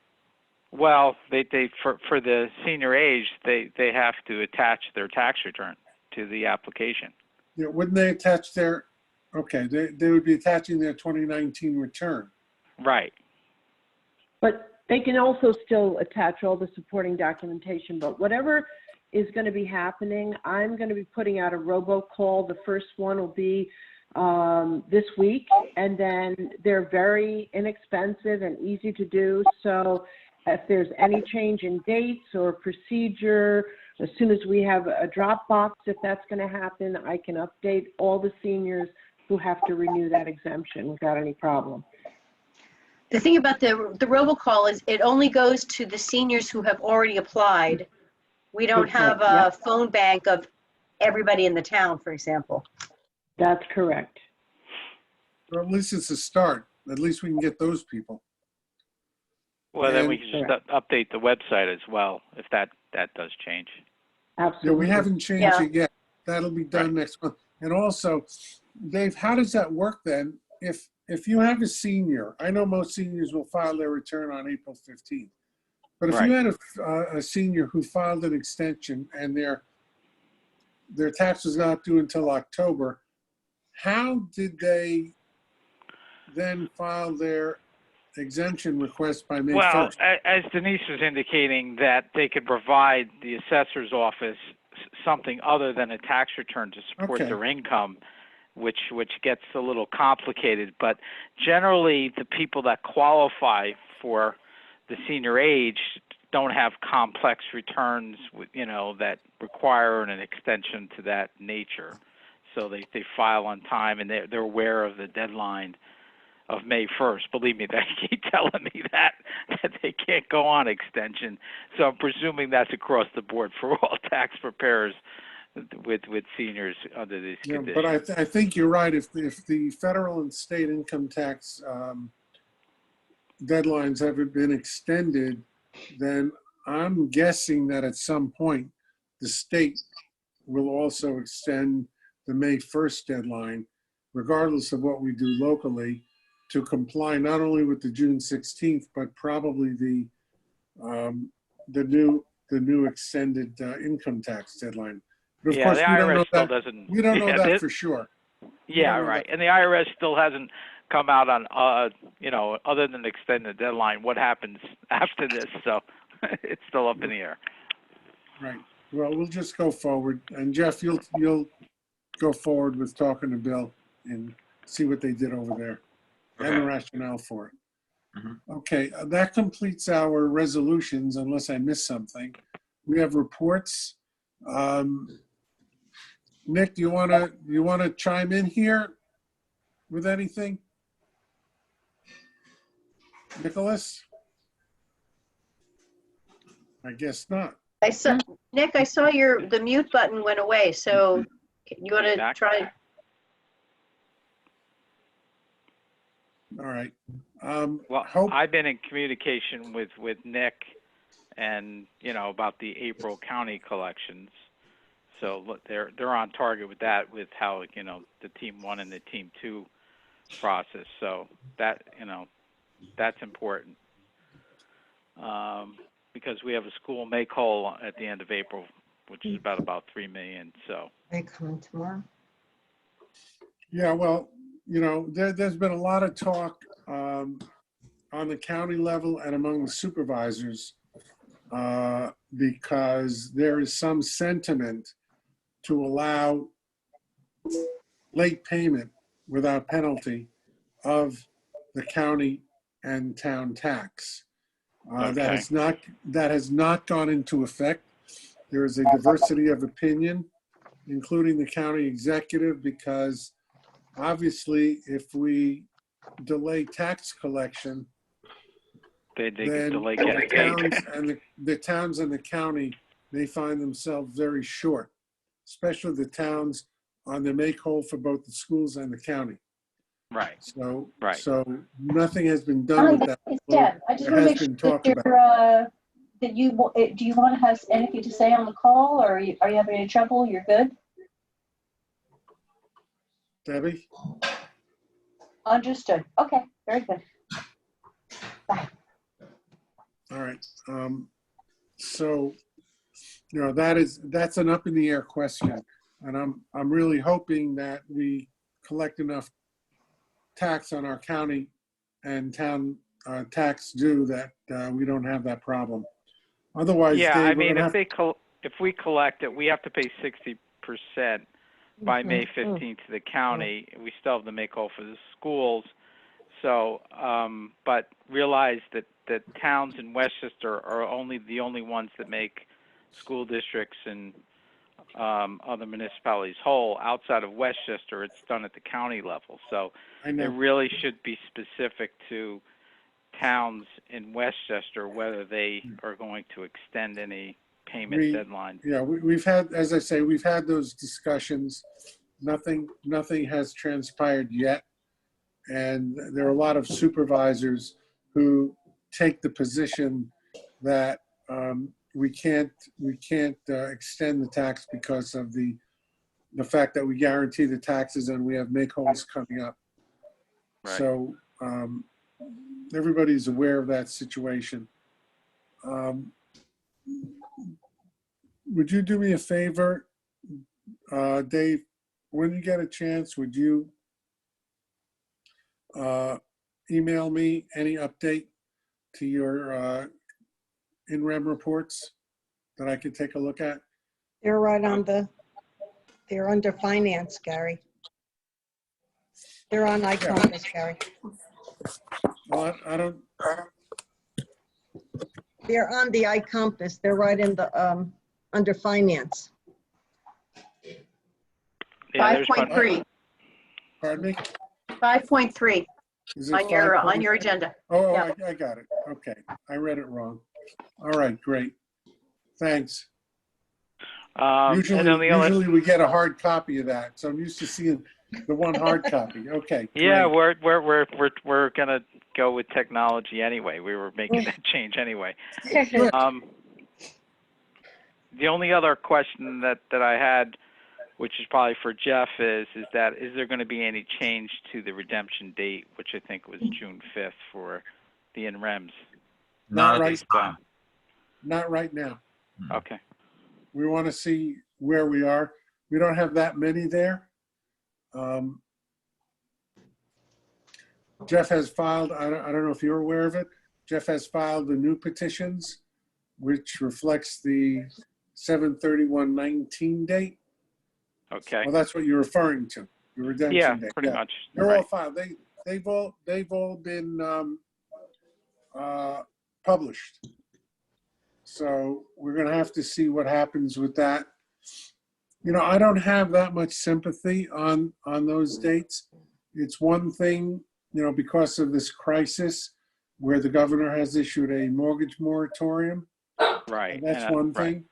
Speaker 12: Well, they for the senior age, they have to attach their tax return to the application.
Speaker 2: Yeah, wouldn't they attach they would be attaching their 2019 return.
Speaker 12: Right.
Speaker 7: but they can also still attach all the supporting documentation. But whatever is going to be happening, I'm going to be putting out a robocall. The first one will be this week, and then they're very inexpensive and easy to do. So if there's any change in dates or procedure, as soon as we have a Dropbox, if that's going to happen, I can update all the seniors who have to renew that exemption without any problem.
Speaker 4: The thing about the robocall is it only goes to the seniors who have already applied. We don't
Speaker 7: Good
Speaker 4: have
Speaker 7: point.
Speaker 4: a
Speaker 7: Yep.
Speaker 4: phone bank of everybody in the town, for example.
Speaker 7: That's correct.
Speaker 2: Or at least it's a start. At least we can get those people.
Speaker 12: Well, then
Speaker 2: And-
Speaker 12: we can just update the website as well if that does change.
Speaker 2: Yeah,
Speaker 7: Absolutely.
Speaker 2: we haven't changed
Speaker 4: Yeah.
Speaker 2: it yet. That'll be done next month. And also, Dave, how does that work then? If you have a senior, I know most seniors will file their return on April 15th. But if you had a senior who filed an extension and their tax was not due until October, how did they then file their exemption request by May
Speaker 12: Well,
Speaker 2: 1st?
Speaker 12: as Denise was indicating, that they could provide the assessor's office something other than a tax return to support
Speaker 2: Okay.
Speaker 12: their income, which gets a little complicated. But generally, the people that qualify for the senior age don't have complex returns, that require an extension to that nature. So they file on time, and they're aware of the deadline of May 1st. Believe me, they keep telling me that they can't go on extension. So I'm presuming that's across the board for all tax preparers with seniors under these
Speaker 2: Yeah,
Speaker 12: conditions.
Speaker 2: but I think you're right. If the federal and state income tax deadlines haven't been extended, then I'm guessing that at some point the state will also extend the May 1st deadline, regardless of what we do locally, to comply not only with the June 16th, but probably the new extended income tax deadline. But of
Speaker 12: Yeah,
Speaker 2: course,
Speaker 12: the
Speaker 2: we don't know
Speaker 12: IRS still
Speaker 2: that.
Speaker 12: doesn't.
Speaker 2: We don't know
Speaker 12: yeah,
Speaker 2: that
Speaker 12: this-
Speaker 2: for sure.
Speaker 12: Yeah,
Speaker 2: don't know
Speaker 12: right.
Speaker 2: that.
Speaker 12: And the IRS still hasn't come out on, other than extend the deadline, what happens after this. So it's still up in the air.
Speaker 2: Right. Well, we'll just go forward. And Jeff, you'll go forward with talking to Bill and see what they did over there and the
Speaker 8: Okay.
Speaker 2: rationale for it.
Speaker 8: Mhm.
Speaker 2: Okay, that completes our resolutions unless I missed something. We have reports. Nick, do you wanna chime in here with anything? Nicholas? I guess not.
Speaker 4: Nick, I saw the mute button went away, so you want to
Speaker 12: Back.
Speaker 4: try?
Speaker 2: All right.
Speaker 12: Well,
Speaker 2: Hope,
Speaker 12: I've been in communication with Nick and, about the April county collections. So look, they're on target with that, with how, the team 1 and the team 2 process. So that, that's important. Because we have a school make whole at the end of April, which is about 3 million. So
Speaker 5: They come tomorrow.
Speaker 2: yeah, well, there's been a lot of talk on the county level and among the supervisors because there is some sentiment to allow late payment without penalty of the county and town tax. That has not gone into effect. There is a diversity of opinion, including the county executive, because obviously if we delay tax collection,
Speaker 12: they
Speaker 2: then
Speaker 12: can delay
Speaker 2: the
Speaker 12: getting paid.
Speaker 2: towns and the towns and the county, they find themselves very short, especially the towns on the make whole for both the schools and the county.
Speaker 12: Right.
Speaker 2: So,
Speaker 12: Right.
Speaker 2: so nothing has been done with that.
Speaker 15: It's Deb. I just
Speaker 2: There
Speaker 15: want to
Speaker 2: has
Speaker 15: make sure
Speaker 2: been talk
Speaker 15: that
Speaker 2: about.
Speaker 15: that do you want to have anything to say on the call, or are you having any trouble? You're good?
Speaker 2: Debbie?
Speaker 15: Understood. Okay, very good. Bye.
Speaker 2: All right. So, that's an up in the air question. And I'm really hoping that we collect enough tax on our county and town tax due that we don't have that problem. Otherwise,
Speaker 12: Yeah,
Speaker 2: Dave,
Speaker 12: I
Speaker 2: we're
Speaker 12: mean,
Speaker 2: gonna
Speaker 12: if we collect it, we have to pay 60% by May 15th to the county. We still have the make whole for the schools. So, but realize that towns in Westchester are the only ones that make school districts and other municipalities whole. Outside of Westchester, it's done at the county level. So
Speaker 2: I
Speaker 12: it
Speaker 2: know.
Speaker 12: really should be specific to towns in Westchester whether they are going to extend any payment deadline.
Speaker 2: Yeah, we've had, as I say, we've had those discussions. Nothing has transpired yet. And there are a lot of supervisors who take the position that we can't extend the tax because of the fact that we guarantee the taxes and we have make wholes coming up.
Speaker 12: Right.
Speaker 2: So everybody's aware of that situation. Would you do me a favor, Dave? When you get a chance, would you email me any update to your in-rem reports that I could take a look at?
Speaker 5: They're right on they're under finance, Gary. They're on iCompass, Gary.
Speaker 2: Well, I don't.
Speaker 5: They're on the iCompass. They're right in the, under finance.
Speaker 12: Yeah, there's
Speaker 4: 5.3.
Speaker 2: Pardon me?
Speaker 4: 5.3
Speaker 2: Is it
Speaker 4: on your agenda.
Speaker 2: Oh,
Speaker 4: Yeah.
Speaker 2: I got it. Okay, I read it wrong. All right, great. Thanks. Usually we get a hard copy of that, so I'm used to seeing the one hard copy. Okay.
Speaker 12: Yeah,
Speaker 2: great.
Speaker 12: we're gonna go with technology anyway. We were making that change anyway. The only other question that I had, which is probably for Jeff, is there going to be any change to the redemption date, which I think was June 5th for the NREMs?
Speaker 2: Not
Speaker 8: Not at
Speaker 2: right,
Speaker 8: this time.
Speaker 2: not right now.
Speaker 12: Okay.
Speaker 2: We want to see where we are. We don't have that many there. Jeff has filed, I don't know if you're aware of it, Jeff has filed the new petitions, which reflects the 7/31/19 date.
Speaker 12: Okay.
Speaker 2: Well, that's what you're referring to, the redemption
Speaker 12: Yeah,
Speaker 2: date.
Speaker 12: pretty much.
Speaker 2: They're
Speaker 12: Right.
Speaker 2: all filed. They've all been published. So we're going to have to see what happens with that. You know, I don't have that much sympathy on those dates. It's one thing, you know, because of this crisis where the governor has issued a mortgage moratorium.
Speaker 12: Right.
Speaker 2: And that's one thing.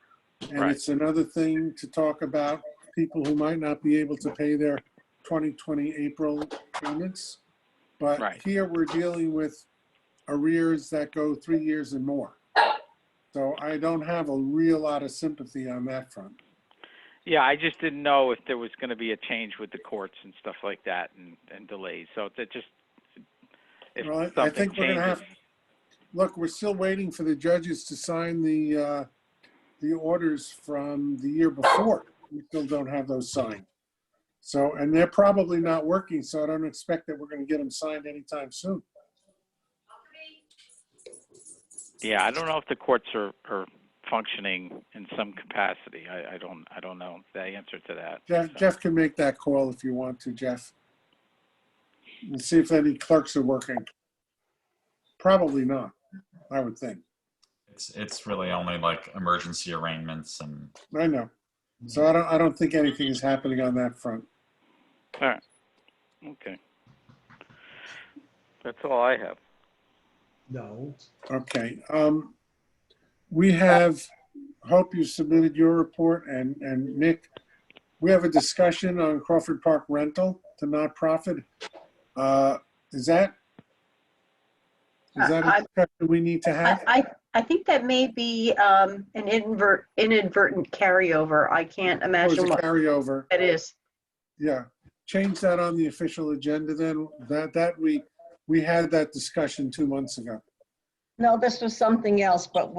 Speaker 2: And
Speaker 12: Right.
Speaker 2: it's another thing to talk about people who might not be able to pay their 2020 April payments. But
Speaker 12: Right.
Speaker 2: here we're dealing with arrears that go 3 years and more. So I don't have a real lot of sympathy on that front.
Speaker 12: Yeah, I just didn't know if there was going to be a change with the courts and stuff like that and delays. So that just, if
Speaker 2: Well, I
Speaker 12: something
Speaker 2: think we're going to
Speaker 12: changes.
Speaker 2: have, look, we're still waiting for the judges to sign the orders from the year before. We still don't have those signed. So, and they're probably not working, so I don't expect that we're going to get them signed anytime soon.
Speaker 12: Yeah, I don't know if the courts are functioning in some capacity. I don't know the answer to that.
Speaker 2: Jeff can make that call if you want to, Jeff. And see if any clerks are working. Probably not, I would think.
Speaker 8: It's really only like emergency arraignments and.
Speaker 2: I know. So I don't think anything is happening on that front.
Speaker 12: All right. Okay. That's all I have.
Speaker 14: No.
Speaker 2: Okay. We have, hope you submitted your report, and Nick, we have a discussion on Crawford Park rental to nonprofit. Is that a discussion we need to have?
Speaker 4: I think that may be an inadvertent carryover. I can't imagine what
Speaker 2: Carryover.
Speaker 4: that is.
Speaker 2: Yeah. Change that on the official agenda then. That we had that discussion 2 months ago.
Speaker 5: No, this was something else, but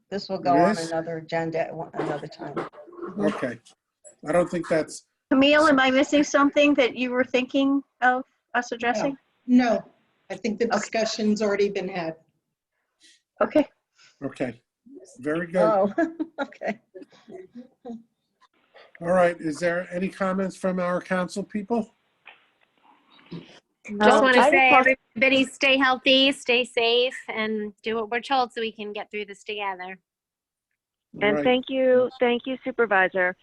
Speaker 5: this will go
Speaker 2: It
Speaker 5: on
Speaker 2: is?
Speaker 5: another agenda at another time.
Speaker 2: Okay. I don't think that's,
Speaker 4: Camille, am I missing something that you were thinking of us addressing?
Speaker 16: No, I think the discussion's already been had.
Speaker 4: Okay.
Speaker 2: okay. Very good.
Speaker 5: Oh, okay.
Speaker 2: All right. Is there any comments from our council people?
Speaker 6: Just want to
Speaker 9: I
Speaker 6: say,
Speaker 9: just want-
Speaker 6: everybody stay healthy, stay safe, and do what we're told so we can get through this together.
Speaker 9: And
Speaker 2: Right.
Speaker 9: thank you, Supervisor,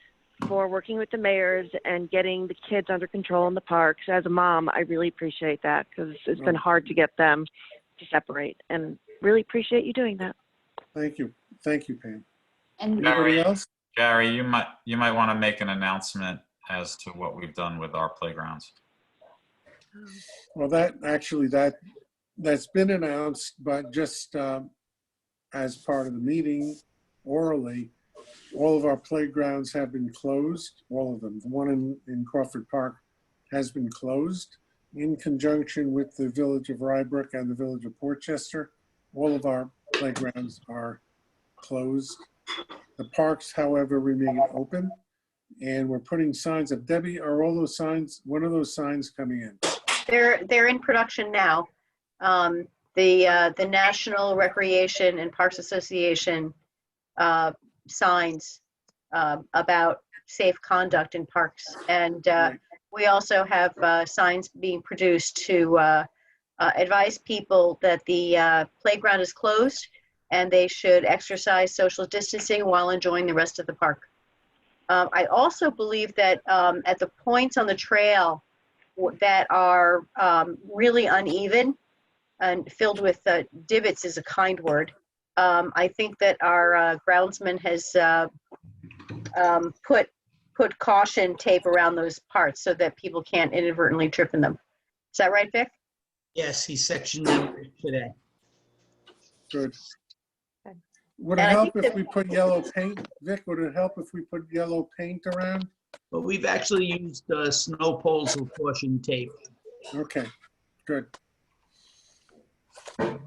Speaker 9: for working with the mayors and getting the kids under control in the parks. As a mom, I really appreciate that because it's been hard to get them to separate, and really appreciate you doing that.
Speaker 2: Thank you. Thank you, Pam.
Speaker 1: And
Speaker 2: Anybody else?
Speaker 8: Gary, you might want to make an announcement as to what we've done with our playgrounds.
Speaker 2: Well, that's been announced, but just as part of the meeting orally, all of our playgrounds have been closed, all of them. The one in Crawford Park has been closed in conjunction with the Village of Rybrook and the Village of Portchester. All of our playgrounds are closed. The parks, however, remain open, and we're putting signs up. Debbie, are all those signs, when are those signs coming in?
Speaker 4: They're in production now. The National Recreation and Parks Association signs about safe conduct in parks. And we also have signs being produced to advise people that the playground is closed and they should exercise social distancing while enjoying the rest of the park. I also believe that at the points on the trail that are really uneven and filled with divots is a kind word. I think that our groundsman has put caution tape around those parts so that people can't inadvertently trip in them. Is that right, Vic?
Speaker 14: Yes, he sectioned them today.
Speaker 2: Good. Would it
Speaker 4: And I
Speaker 2: help
Speaker 4: think
Speaker 2: if
Speaker 4: that-
Speaker 2: we put yellow paint? Vic, would it help if we put yellow paint around?
Speaker 14: But we've actually used snow poles with caution tape.
Speaker 2: Okay, good. All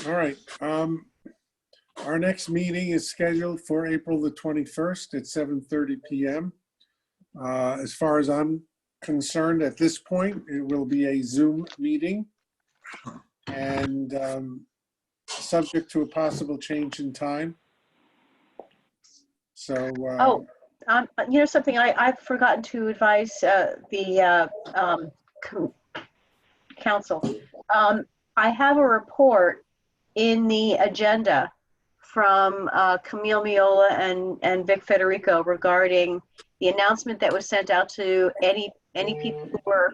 Speaker 2: right. Our next meeting is scheduled for April the 21st at 7:30 p.m. As far as I'm concerned, at this point, it will be a Zoom meeting and subject to a possible change in time. So,
Speaker 4: You know something, I've forgotten to advise the council. I have a report in the agenda from Camille Miola and Vic Federico regarding the announcement that was sent out to any people who were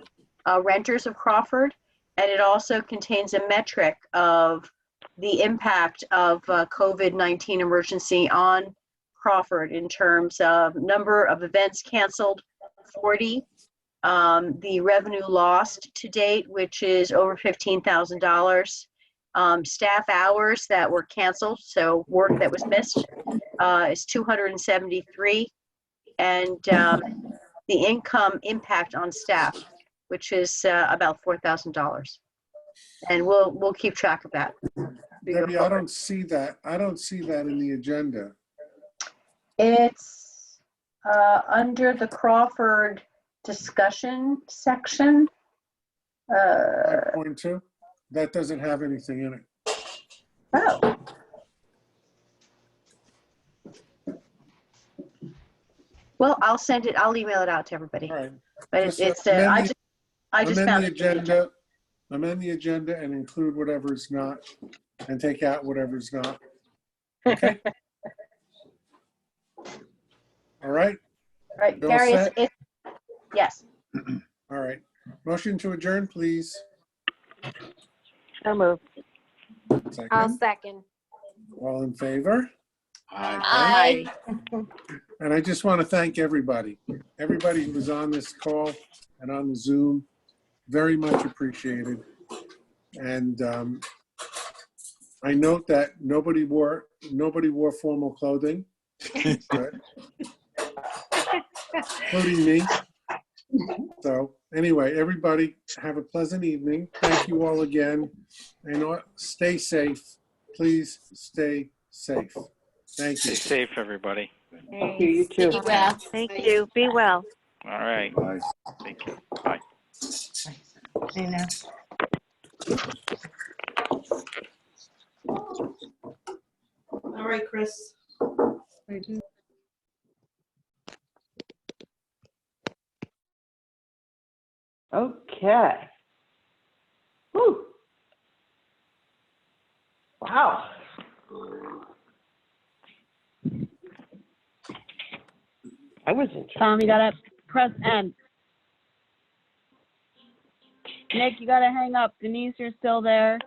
Speaker 4: renters of Crawford. And it also contains a metric of the impact of COVID-19 emergency on Crawford in terms of number of events canceled, 40, the revenue lost to date, which is over $15,000, staff hours that were canceled, so work that was missed is 273, and the income impact on staff, which is about $4,000. And we'll keep track of that.
Speaker 2: Debbie, I don't see that. I don't see that in the agenda.
Speaker 15: It's under the Crawford discussion section.
Speaker 2: 5.2? That doesn't have anything in it.
Speaker 15: Oh.
Speaker 4: Well, I'll send it. I'll email it out to everybody.
Speaker 2: All right.
Speaker 4: But
Speaker 2: Just,
Speaker 4: it's
Speaker 2: amend
Speaker 4: I just
Speaker 2: amend
Speaker 4: found
Speaker 2: the
Speaker 4: it.
Speaker 2: agenda. Amend the agenda and include whatever's not, and take out whatever's not. Okay. All right.
Speaker 4: All right,
Speaker 2: Bill
Speaker 4: Gary,
Speaker 2: set?
Speaker 4: yes.
Speaker 2: All right. Motion to adjourn, please.
Speaker 9: So moved.
Speaker 6: I'll
Speaker 2: Second.
Speaker 6: second.
Speaker 2: All in favor?
Speaker 1: Aye.
Speaker 2: And I just want to thank everybody who was on this call and on the Zoom. Very much appreciated. And I note that nobody wore formal clothing. Good. Including me. So anyway, everybody have a pleasant evening. Thank you all again. And stay safe. Please stay safe. Thank you.
Speaker 12: Stay safe, everybody.
Speaker 7: Thank you, you too.
Speaker 1: Be well.
Speaker 9: Thank you. Be well.
Speaker 12: All right.
Speaker 2: Bye.
Speaker 12: Thank you. Bye.
Speaker 16: I know. All right, Chris.
Speaker 7: Okay. Whew. Wow. I was in.
Speaker 3: Tom, you gotta press end. Nick, you gotta hang up. Denise, you're still there.